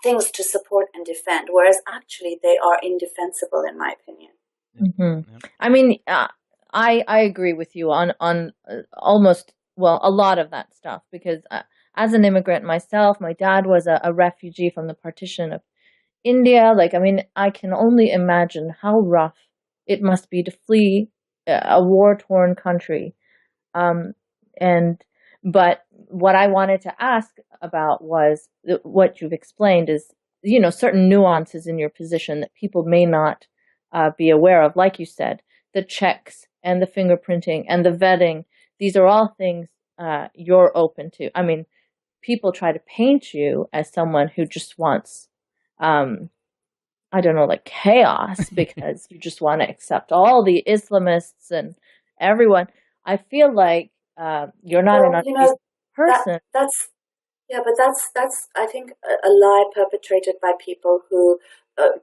things to support and defend, whereas actually they are indefensible, in my opinion. I mean, I agree with you on almost, well, a lot of that stuff, because as an immigrant myself, my dad was a refugee from the partition of India. I can only imagine how rough it must be to flee a war-torn country. But what I wanted to ask about was what you've explained is, certain nuances in your position that people may not be aware of. Like you said, the checks and the fingerprinting and the vetting, these are all things you're open to. I mean, people try to paint you as someone who just wants, chaos because you just want to accept all the Islamists and everyone. I feel like you're not an unreasonable person. That's I think a lie perpetrated by people who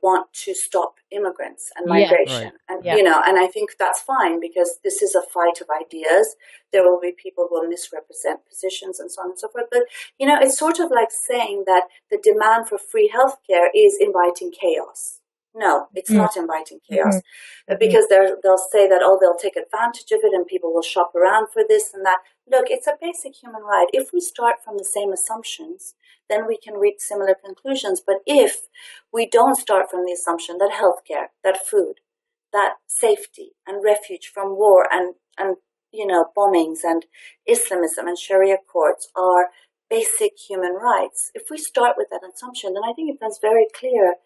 want to stop immigrants and migration. And I think that's fine, because this is a fight of ideas. There will be people who will misrepresent positions and so on and so forth. But it's sort of like saying that the demand for free healthcare is inviting chaos. No, it's Mm, not inviting mhm, chaos, mhm. because they'll say that, oh, they'll take advantage of it and people will shop around for this and that. Look, it's a basic human right. If we start from the same assumptions, then we can reach similar conclusions. But if we don't start from the assumption that healthcare, that food, that safety and refuge from war and bombings and Islamism and Sharia courts are basic human rights, if we start with that assumption, then I think it becomes very clear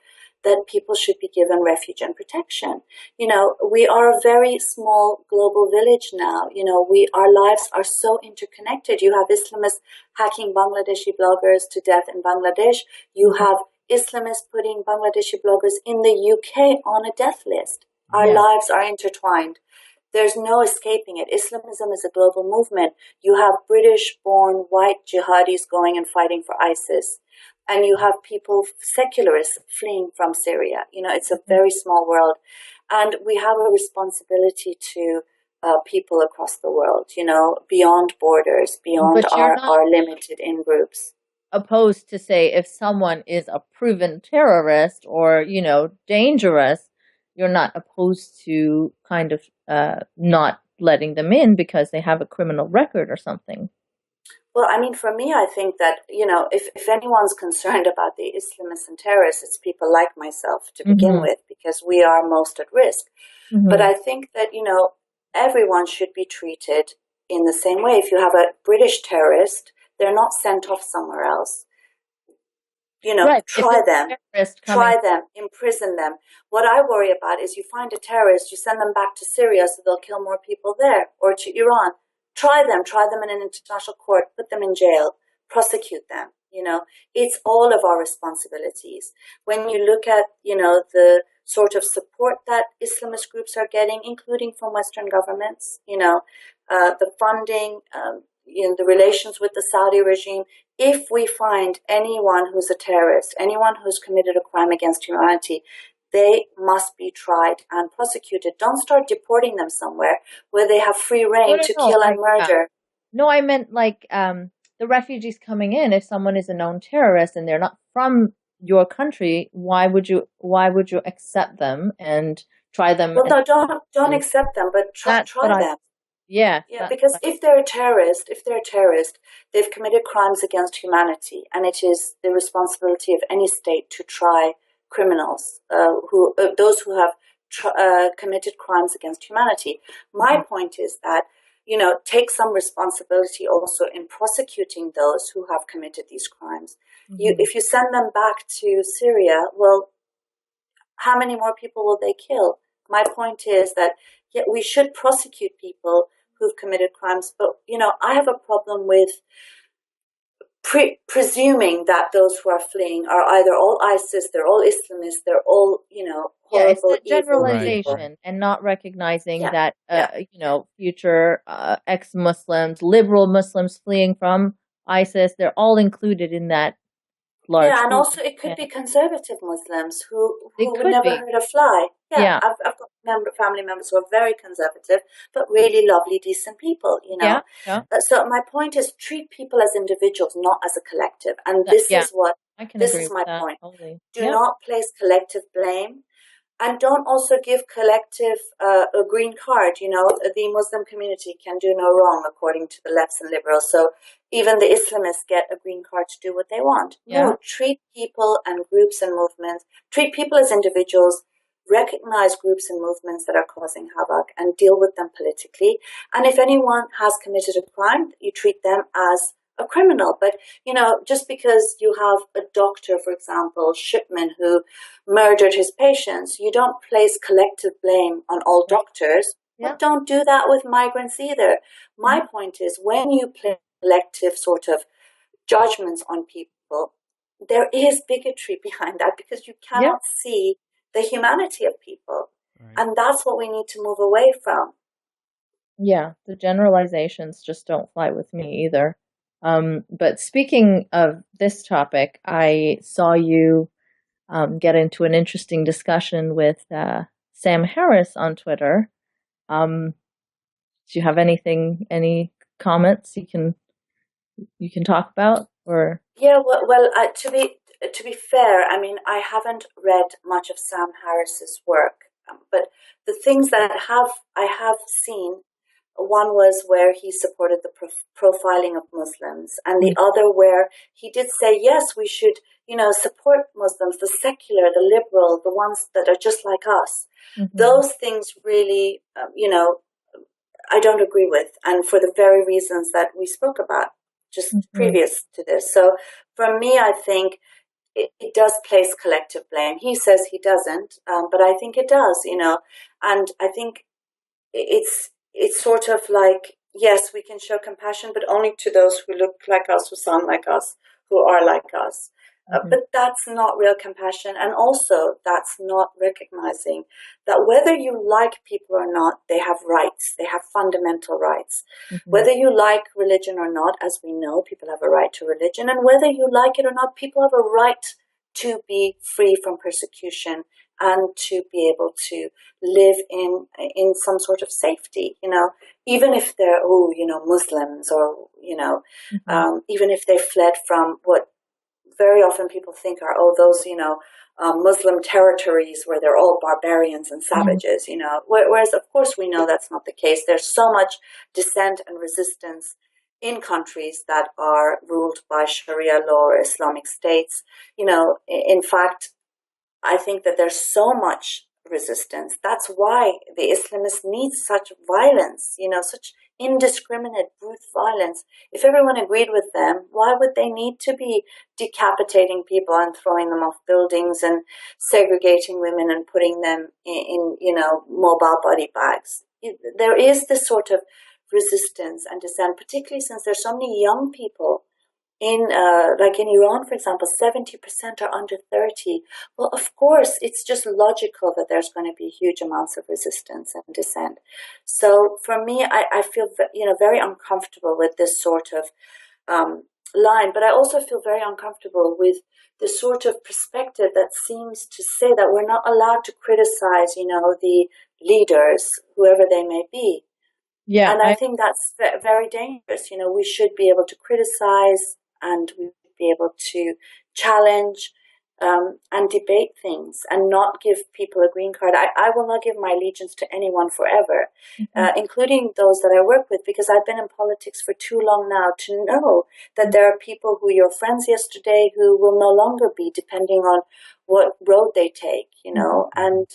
that people should be given refuge and protection. We are a very small global village now. Our lives are so interconnected. You have Islamists hacking Bangladeshi bloggers to death in Bangladesh. You have Islamists putting Bangladeshi bloggers in the UK on a death list. Our Yeah. lives are intertwined. There's no escaping it. Islamism is a global movement. You have British-born white jihadis going and fighting for ISIS. And you have people, secularists, fleeing from Syria. It's a very small world. And we have a responsibility to people across the world, beyond borders, beyond But you're not our limited in-groups. opposed to say if someone is a proven terrorist or, dangerous, you're not opposed to kind of not letting them in because they have a criminal record or something. Well, I mean, for me, I think that, if anyone's concerned about the Islamists and terrorists, it's people like myself to begin Mm-hmm. with, because we are most at risk. But Mm-hmm. I think that, everyone should be treated in the same way. If you have a British terrorist, they're not sent off somewhere else. Right. If Try it's them. a terrorist coming, Try them, imprison them. What I worry about is you find a terrorist, you send them back to Syria so they'll kill more people there, or to Iran. Try them in an international court, put them in jail, prosecute them. It's all of our responsibilities. When you look at, the sort of support that Islamist groups are getting, including from Western governments, the funding, the relations with the Saudi regime, if we find anyone who's a terrorist, anyone who's committed a crime against humanity, they must be tried and prosecuted. Don't start deporting them somewhere where they have free no, reign no, to no. kill and murder. No, I meant like the refugees coming in. If someone is a known terrorist and they're not from your country, why would you accept them and try them? Well, And no, don't accept them, but that's what try them. Yeah, that's because what if they're a terrorist, they've committed crimes against humanity, and it is the responsibility of any state to try criminals, those who have committed crimes against humanity. My point is that, take some responsibility also in prosecuting those who have committed these crimes. Mhm. If you send them back to Syria, well, how many more people will they kill? My point is that, yeah, we should prosecute people who've committed crimes, but I have a problem with presuming that those who are fleeing are either all ISIS, they're all Islamists, they're all Yeah, it's horrible, the evil Right, people. right. generalization and not recognizing Yeah, that, yeah. future ex-Muslims, liberal Muslims fleeing from ISIS, they're all included in that Yeah, large and group. also it could Yeah, be conservative Muslims they who would could never be. hurt a fly. Yeah, Yeah, I've got family members who are very conservative, but really lovely, decent people. yeah, yeah. So my point is, treat people as individuals, not as a collective. And this Yeah, is what I can this agree is with my that point. totally. Do Yep. not place collective blame. And don't also give collective a green card. The Muslim community can do no wrong, according to the lefts and liberals. So even the Islamists get a green card to do what they want. Yeah. No, treat people and groups and movements, treat people as individuals, recognize groups and movements that are causing havoc and deal with them politically. And if anyone has committed a crime, you treat them as a criminal. But, just because you have a doctor, for example, Shipman, who murdered his patients, you don't place collective blame on all Right. doctors, Yeah. but don't do that with migrants either. My point is, when you place collective sort of judgments on people, there is bigotry behind that, because you Yeah. cannot see the humanity of people. Right. And that's what we need to move away from. Yeah. The generalizations just don't fly with me either. But speaking of this topic, I saw you get into an interesting discussion with Sam Harris on Twitter. Do you have any comments you can talk about, or? Yeah, well, to be fair, I mean, I haven't read much of Sam Harris's work, but the things that I have seen, one was where he supported the profiling of Muslims, and the other where he did say, yes, we should, support Muslims, the secular, the liberal, the ones that are just like us. Mm-hmm. Those things really, I don't agree with, and for the very reasons that we spoke about just previous to this. So for me, I think it does place collective blame. He says he doesn't, but I think it does, and I think it's sort of like, yes, we can show compassion, but only to those who look like us, who sound like us, who are like us. But that's not real compassion. And also, that's not recognizing that whether you like people or not, they have rights. They have fundamental rights. Whether you like religion or not, as we know, people have a right to religion. And whether you like it or not, people have a right to be free from persecution and to be able to live in some sort of safety, even if they're, Muslims, or, even if they fled from what very often people think are, those, Muslim territories where they're all barbarians and savages, whereas of course we know that's not the case. There's so much dissent and resistance in countries that are ruled by Sharia law or Islamic states. In fact, I think that there's so much resistance. That's why the Islamists need such violence, such indiscriminate, brute violence. If everyone agreed with them, why would they need to be decapitating people and throwing them off buildings and segregating women and putting them in mobile body bags? There is this sort of resistance and dissent, particularly since there's so many young people like in Iran, for example, 70% are under 30. Well, of course, it's just logical that there's going to be huge amounts of resistance and dissent. So for me, I feel, very uncomfortable with this sort of line, but I also feel very uncomfortable with the sort of perspective that seems to say that we're not allowed to criticize, the leaders, whoever they may be. Yeah, and I think that's very dangerous. We should be able to criticize, and we should be able to challenge and debate things, and not give people a green card. I will not give my allegiance to anyone forever, including those that I work with, because I've been in politics for too long now to know that there are people who you're friends yesterday who will no longer be, depending on what road they take, and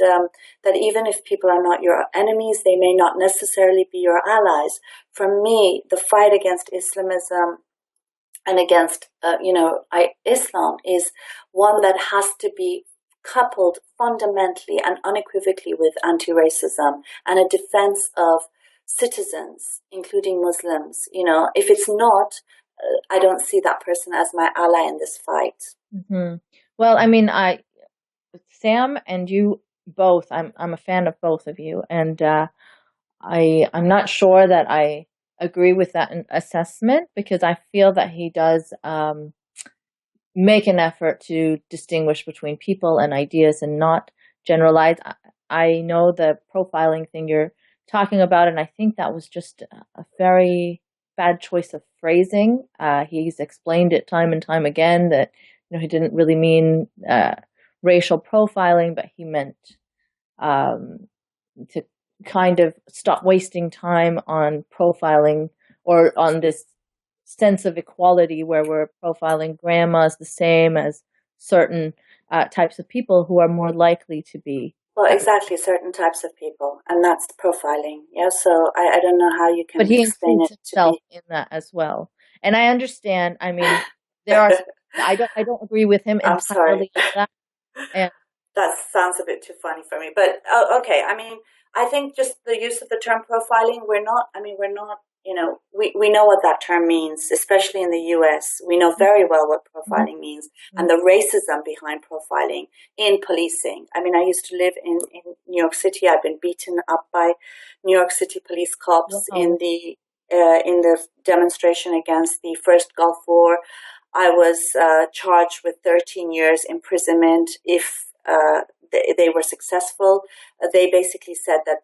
that even if people are not your enemies, they may not necessarily be your allies. For me, the fight against Islamism and against, Islam is one that has to be coupled fundamentally and unequivocally with anti-racism and a defense of citizens, including Muslims. If it's not, I don't see that person as my ally in this fight. Well, I mean, Sam and you both, I'm a fan of both of you, and I'm not sure that I agree with that assessment, because I feel that he does make an effort to distinguish between people and ideas and not generalize. I know the profiling thing you're talking about, and I think that was just a very bad choice of phrasing. He's explained it time and time again that he didn't really mean racial profiling, but he meant to kind of stop wasting time on profiling, or on this sense of equality where we're profiling grandmas the same as certain types of people who are more likely to be. Well, exactly, certain types of people, and that's profiling. Yeah, so I don't know how you can but he explain includes it himself in that as well. And I understand. I mean, there are. I don't agree with him I'm sorry. entirely on that. And that sounds a bit too funny for me, but okay. I mean, I think just the use of the term profiling, we're not, we know what that term means, especially in the US. We know very well what profiling means, and the racism behind profiling in policing. I mean, I used to live in New York City. I've been beaten up by New York City police cops in the demonstration against the first Gulf War. I was charged with 13 years imprisonment if they were successful. They basically said that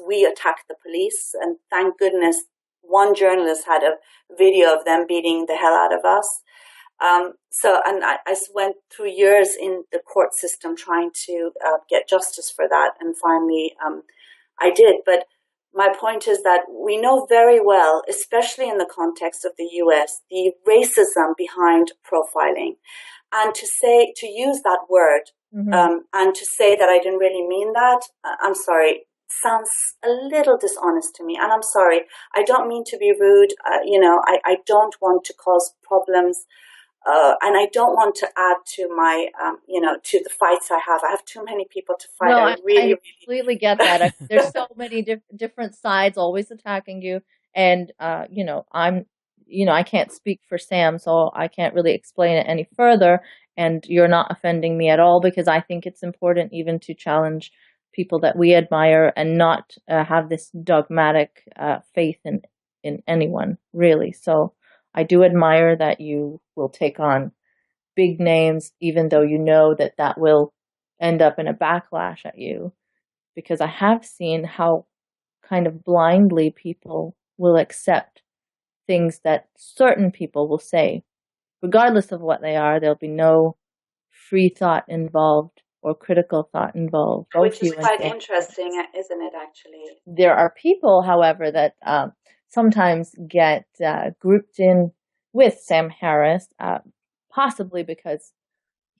we attacked the police, and thank goodness one journalist had a video of them beating the hell out of us. And I went through years in the court system trying to get justice for that, and finally I did. But my point is that we know very well, especially in the context of the US, the racism behind profiling. And to use that word, and to say that I didn't really mean that, I'm sorry, sounds a little dishonest to me. And I'm sorry, I don't mean to be rude. I don't want to cause problems. And I don't want to add to my, to the fights I have. I have too many people to fight. No, I really, I completely get that. There's so many different sides always attacking you, and I can't speak for Sam, so I can't really explain it any further. And you're not offending me at all, because I think it's important even to challenge people that we admire and not have this dogmatic faith in anyone, really. So I do admire that you will take on big names, even though you know that that will end up in a backlash at you. Because I have seen how kind of blindly people will accept things that certain people will say. Regardless of what they are, there'll be no free thought involved or critical thought involved. which is quite interesting, isn't it, actually? There are people, however, that sometimes get grouped in with Sam Harris, possibly because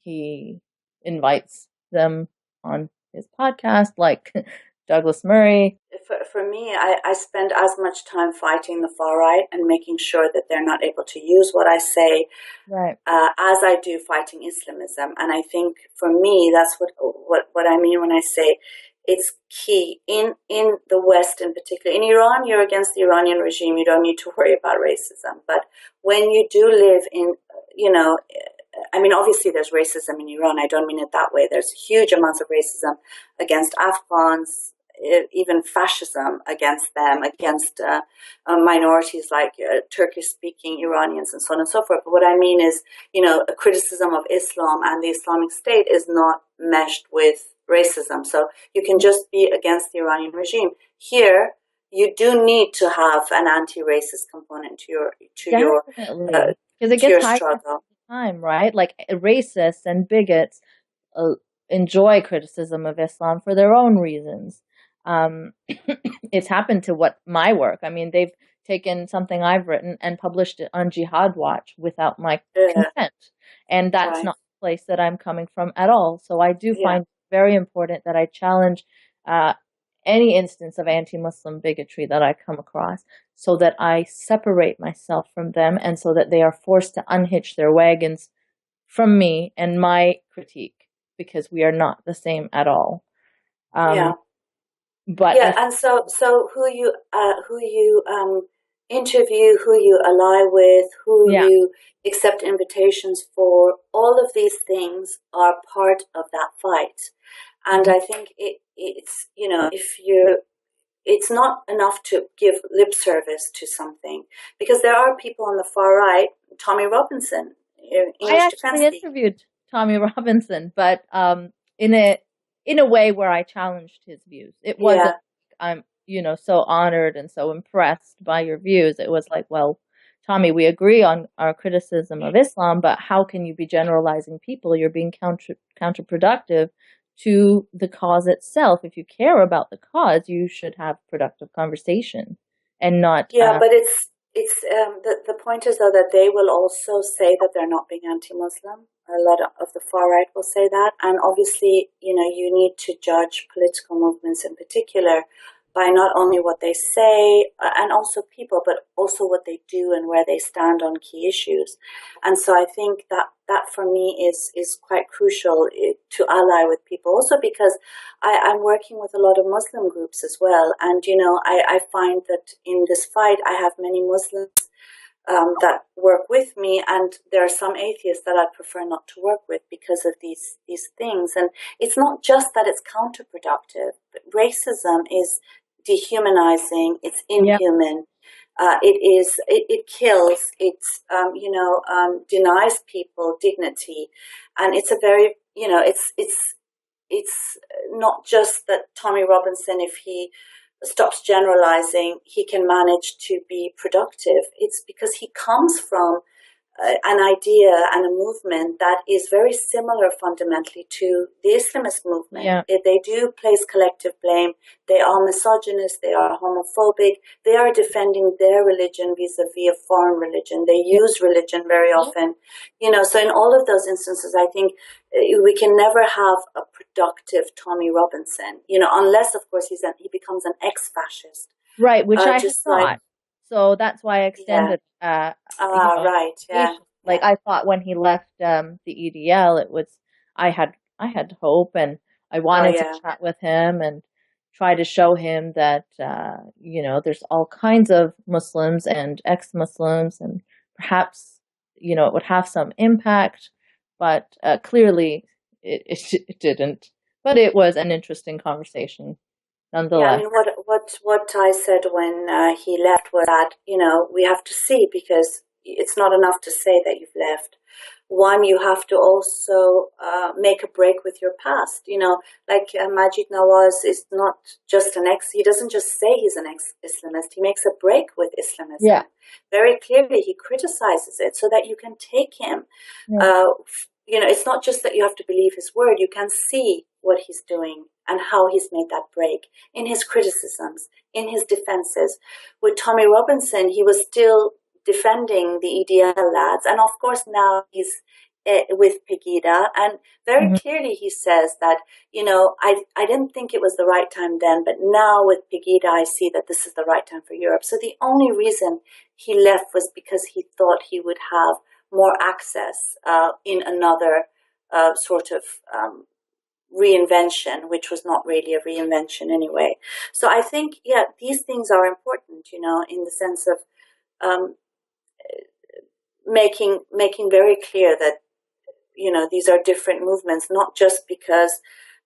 he invites them on his podcast, like Douglas Murray. For me, I spend as much time fighting the far right and making sure that they're not able to use what I say, Right. As I do fighting Islamism. And I think for me, that's what I mean when I say it's key in the West in particular. In Iran, you're against the Iranian regime. You don't need to worry about racism. But when you do live in, obviously there's racism in Iran. I don't mean it that way. There's huge amounts of racism against Afghans, even fascism against them, against minorities like Turkish-speaking Iranians and so on and so forth. But what I mean is, a criticism of Islam and the Islamic State is not meshed with racism. So you can just be against the Iranian regime. Here, you do need to have an anti-racist component to your because it gets high all the time, right? Like racists and bigots enjoy criticism of Islam for their own reasons. It's happened to my work. I mean, they've taken something I've written and published it on Jihad Watch without my consent. And that's not the place that I'm coming from at all. So I do find it very important that I challenge any instance of anti-Muslim bigotry that I come across, so that I separate myself from them, and so that they are forced to unhitch their wagons from me and my critique, because we are not the same at all. But and so who you interview, who you ally with, who you accept invitations for, all of these things are part of that fight. And I think it's it's not enough to give lip service to something, because there are people on the far right. Tommy Robinson, I actually interviewed Tommy Robinson, but in a way where I challenged his views. It wasn't I'm so honored and so impressed by your views. It was like, well, Tommy, we agree on our criticism of Islam, but how can you be generalizing people? You're being counterproductive to the cause itself. If you care about the cause, you should have productive conversation and not. But it's the point is, though, that they will also say that they're not being anti-Muslim. A lot of the far right will say that, and obviously, you need to judge political movements in particular by not only what they say and also people, but also what they do and where they stand on key issues. And so I think that for me is quite crucial to ally with people, also because I'm working with a lot of Muslim groups as well. And, I find that in this fight, I have many Muslims that work with me, and there are some atheists that I prefer not to work with because of these things. And it's not just that it's counterproductive, but racism is dehumanizing, it's inhuman, it kills, it's denies people dignity, and it's a very it's not just that Tommy Robinson, if he stops generalizing, he can manage to be productive. It's because he comes from an idea and a movement that is very similar fundamentally to the Islamist movement. Yeah. They do place collective blame. They are misogynist. They are homophobic. They are defending their religion vis-a-vis a foreign religion. They use religion very often. So in all of those instances, I think we can never have a productive Tommy Robinson, unless, of course, he becomes an ex-fascist. Right, which I had Just thought. like, So that's why I extended, right, yeah. patience. Like I thought when he left the EDL, I had hope, and I wanted to chat with him and try to show him that there's all kinds of Muslims and ex-Muslims, and perhaps it would have some impact, but clearly it didn't. But it was an interesting conversation Yeah, I nonetheless. mean, what I said when he left was that we have to see, because it's not enough to say that you've left. One, you have to also make a break with your past. Like Majid Nawaz is not just an ex. He doesn't just say he's an ex-Islamist. He makes a break with Islamism. Yeah. Very clearly, he criticizes it so that you can take him. Yeah. It's not just that you have to believe his word. You can see what he's doing and how he's made that break in his criticisms, in his defenses. With Tommy Robinson, he was still defending the EDL lads. And of course, now he's with Pegida. And very clearly he says that, I didn't think it was the right time then, but now with Pegida, I see that this is the right time for Europe. So the only reason he left was because he thought he would have more access in another sort of reinvention, which was not really a reinvention anyway. So I think, these things are important, in the sense of making very clear that, these are different movements, not just because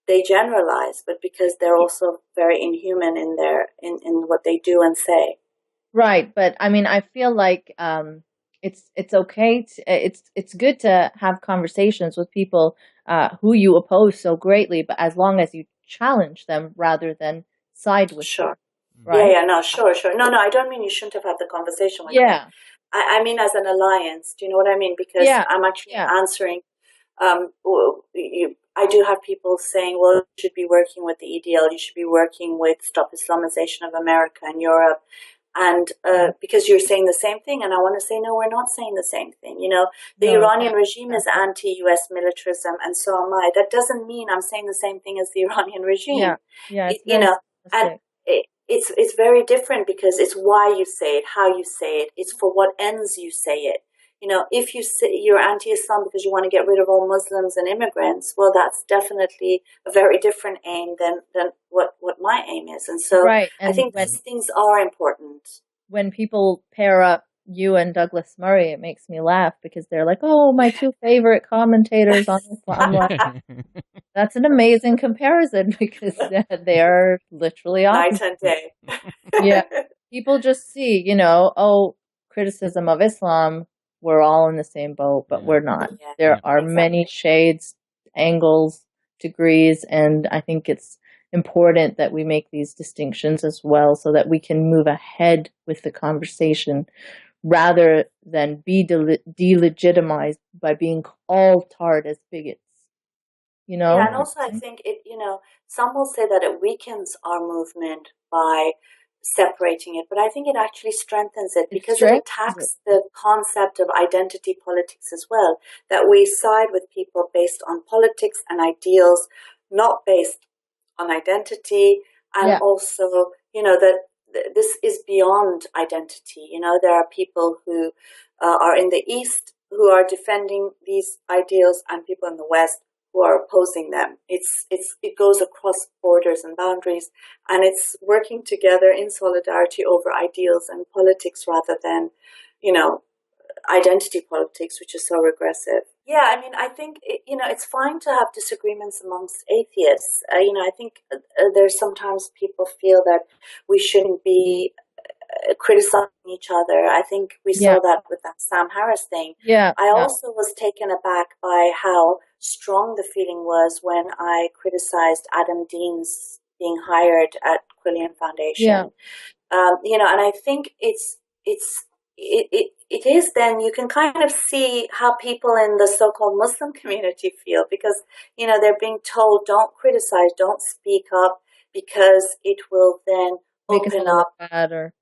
they generalize, but because they're also very inhuman in in what they do and say. Right, but I mean, I feel like it's okay. It's good to have conversations with people who you oppose so greatly, but as long as you challenge them rather than side with them, Sure. right? No, sure. No, I don't mean you shouldn't have had the conversation with them. Yeah, I mean as an alliance. Do you know what I mean? Because yeah, I'm actually yeah, answering. I do have people saying, well, you should be working with the EDL. You should be working with Stop Islamization of America and Europe. And because you're saying the same thing, and I want to say, no, we're not saying the same thing. The no, Iranian regime is anti-US militarism, and so am I. That doesn't mean I'm saying the same thing as the Iranian regime. yeah. It's You very know, and simplistic. it's very different, because it's why you say it, how you say it, it's for what ends you say it. If you say you're anti-Islam because you want to get rid of all Muslims and immigrants, well, that's definitely a very different aim than what my aim is. And so Right, I and think these things are important. when people pair up you and Douglas Murray, it makes me laugh because they're like, "Oh, my two favorite commentators on this." I'm like, that's an amazing comparison because they're literally Night opposite. and day. Yeah. People just see, criticism of Islam, we're all in the same boat, but we're not. Yeah, There are many exactly. shades, angles, degrees, and I think it's important that we make these distinctions as well so that we can move ahead with the conversation rather than be delegitimized by being all tarred as bigots, Yeah, and also I think some will say that it weakens our movement by separating it, but I think it actually strengthens it, It because it strengthens it. attacks the concept of identity politics as well, that we side with people based on politics and ideals, not based on identity, and Yeah. also, that this is beyond identity. There are people who are in the East who are defending these ideals, and people in the West who are opposing them. It goes across borders and boundaries, and it's working together in solidarity over ideals and politics rather than, identity politics, which is so regressive. Yeah, I mean, I think it's fine to have disagreements amongst atheists. I think there's sometimes people feel that we shouldn't be criticizing each other. I think we Yeah. saw that with that Sam Harris thing. Yeah. I Yeah. also was taken aback by how strong the feeling was when I criticized Adam Dean's being hired at Quillian Foundation. Yeah. And I think it's it is, then you can kind of see how people in the so-called Muslim community feel, because, they're being told, don't criticize, don't speak up, because it will then Make us open all up. look bad or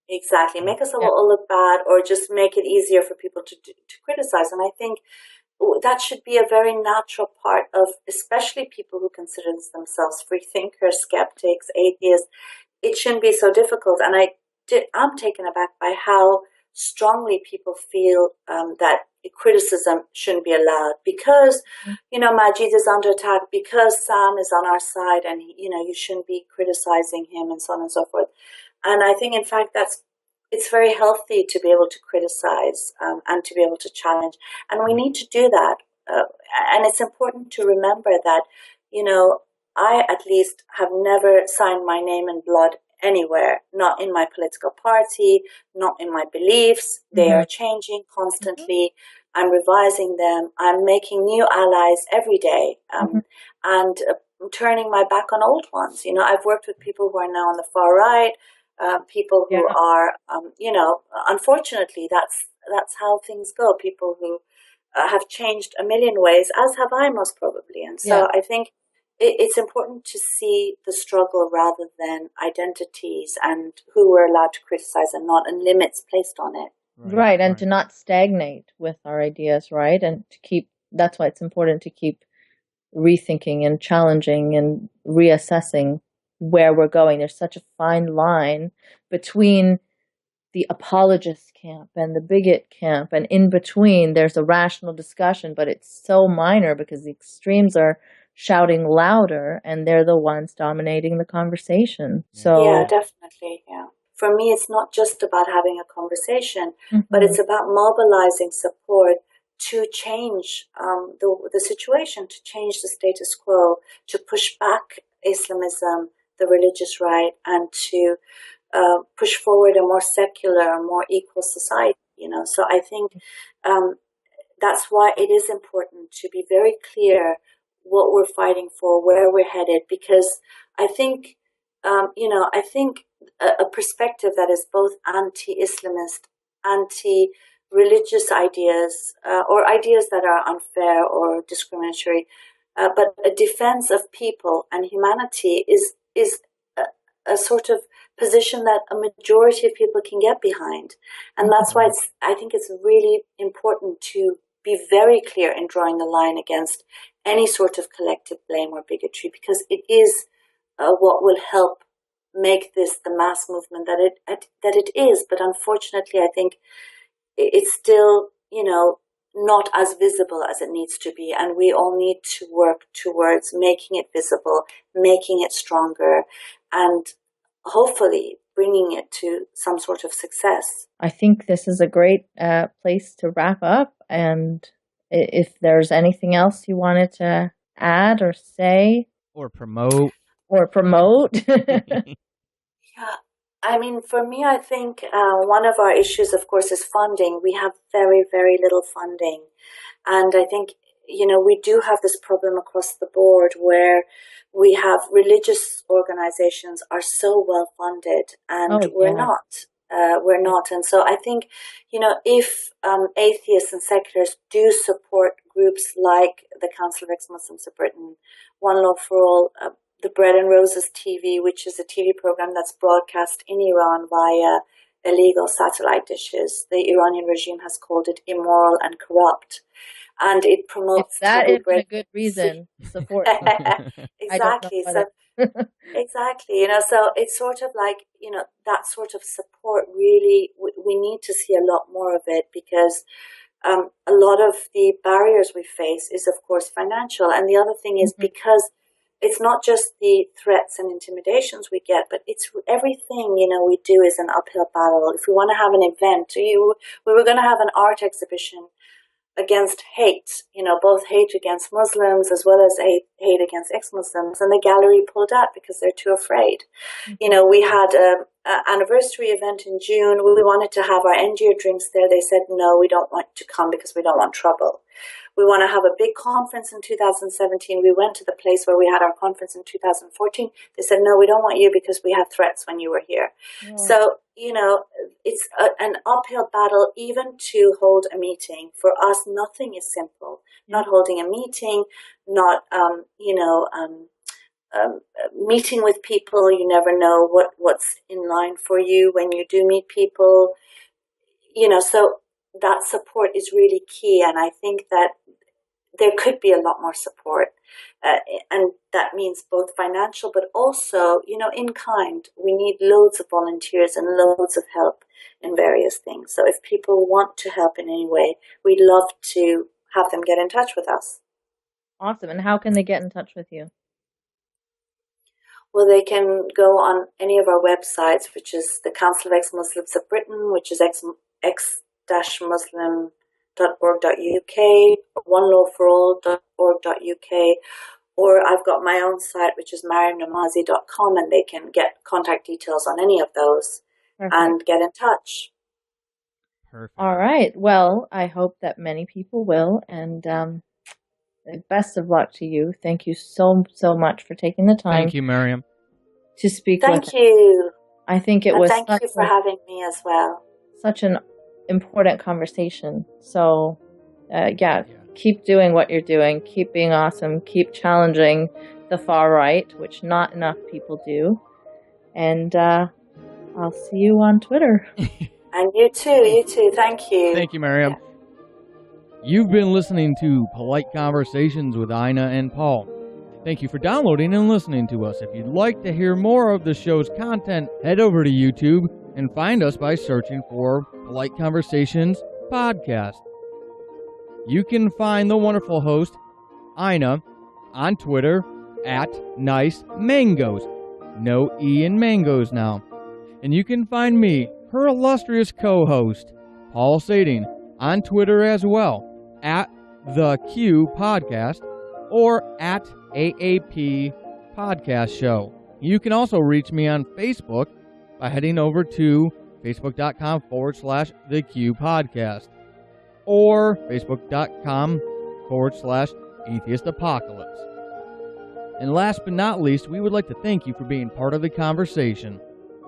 Exactly. Make us yeah. all look bad, or just make it easier for people to criticize. And I think that should be a very natural part of, especially people who consider themselves free thinkers, skeptics, atheists. It shouldn't be so difficult. And I'm taken aback by how strongly people feel that criticism shouldn't be allowed, because, Majid is under attack, because Sam is on our side, and, you shouldn't be criticizing him, and so on and so forth. And I think, in fact, it's very healthy to be able to criticize and to be able to challenge. And we need to do that. And it's important to remember that, I at least have never signed my name in blood anywhere, not in my political party, not in my beliefs. They are changing constantly. I'm revising them. I'm making new allies every day, and turning my back on old ones. I've worked with people who are now on the far right, people who are, unfortunately, that's how things go. People who have changed a million ways, as have I, most probably. And so I think it's important to see the struggle rather than identities and who we're allowed to criticize and not, and limits placed on it. Right, and to not stagnate with our ideas, right? And that's why it's important to keep rethinking and challenging and reassessing where we're going. There's such a fine line between the apologist camp and the bigot camp, and in between there's a rational discussion, but it's so minor because the extremes are shouting louder and they're the ones dominating the conversation. So yeah, definitely. Yeah. For me, it's not just about having a conversation, but it's about mobilizing support to change the situation, to change the status quo, to push back Islamism, the religious right, and to push forward a more secular, more equal society. So I think that's why it is important to be very clear what we're fighting for, where we're headed, because I think, I think a perspective that is both anti-Islamist, anti-religious ideas, or ideas that are unfair or discriminatory, but a defense of people and humanity is a sort of position that a majority of people can get behind. And that's why I think it's really important to be very clear in drawing the line against any sort of collective blame or bigotry, because it is what will help make this the mass movement that it is. But unfortunately, I think it's still, not as visible as it needs to be. And we all need to work towards making it visible, making it stronger, and hopefully bringing it to some sort of success. I think this is a great place to wrap up. And if there's anything else you wanted to add or say or promote. Yeah. I mean, for me, I think one of our issues, of course, is funding. We have very, very little funding. And I think, we do have this problem across the board where we have religious organizations are so well funded, and we're not. We're not. And so I think, if atheists and secularists do support groups like the Council of Ex-Muslims of Britain, One Law for All, the Bread and Roses TV, which is a TV program that's broadcast in Iran via illegal satellite dishes. The Iranian regime has called it immoral and corrupt. And it promotes that is a good reason to support exactly. So exactly, so it's sort of like, that sort of support really, we need to see a lot more of it, because a lot of the barriers we face is, of course, financial. And the other thing is because it's not just the threats and intimidations we get, but it's everything, we do is an uphill battle. If we want to have an event, we were going to have an art exhibition against hate, both hate against Muslims as well as hate against ex-Muslims, and the gallery pulled out because they're too afraid. We had an anniversary event in June. We wanted to have our End Year drinks there. They said, no, we don't want to come because we don't want trouble. We want to have a big conference in 2017. We went to the place where we had our conference in 2014. They said, no, we don't want you because we had threats when you were here. Yeah. So, it's an uphill battle even to hold a meeting. For us, nothing is simple. Not holding a meeting, not, meeting with people. You never know what's in line for you when you do meet people. So that support is really key. And I think that there could be a lot more support. And that means both financial, but also, in kind. We need loads of volunteers and loads of help in various things. So if people want to help in any way, we'd love to have them get in touch with us. Awesome. And how can they get in touch with you? Well, they can go on any of our websites, which is the Council of Ex-Muslims of Britain, which is x-muslim.org.uk, onelawforall.org.uk, or I've got my own site, which is maryamnamazie.com, and they can get contact details on any of those. Perfect. And get in touch. Perfect. All right. Well, I hope that many people will, and best of luck to you. Thank you so much for taking the time. Thank you, Maryam. To speak Thank with you. I think it was thank you for having me as well. Such an important conversation. So, keep doing what you're doing. Keep being awesome. Keep challenging the far right, which not enough people do. And I'll see you on Twitter. And you too. Thank you. Thank you, Maryam. Yeah. You've been listening to Polite Conversations with Ina and Paul. Thank you for downloading and listening to us. If you'd like to hear more of the show's content, head over to YouTube and find us by searching for Polite Conversations Podcast. You can find the wonderful host, Ina, on Twitter at Nice Mangoes. No E in mangoes now. And you can find me, her illustrious co-host, Paul Sading, on Twitter as well, at The Q Podcast or at AAP Podcast Show. You can also reach me on Facebook by heading over to facebook.com/The Q Podcast or facebook.com/Atheist Apocalypse. And last but not least, we would like to thank you for being part of the conversation.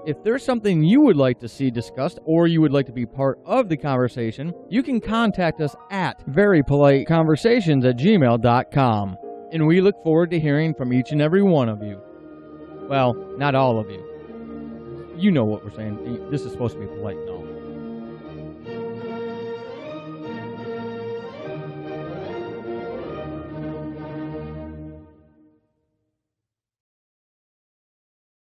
If there's something you would like to see discussed or you would like to be part of the conversation, you can contact us at verypoliteconversations@gmail.com. And we look forward to hearing from each and every one of you. Well, not all of you. You know what we're saying. This is supposed to be polite and all.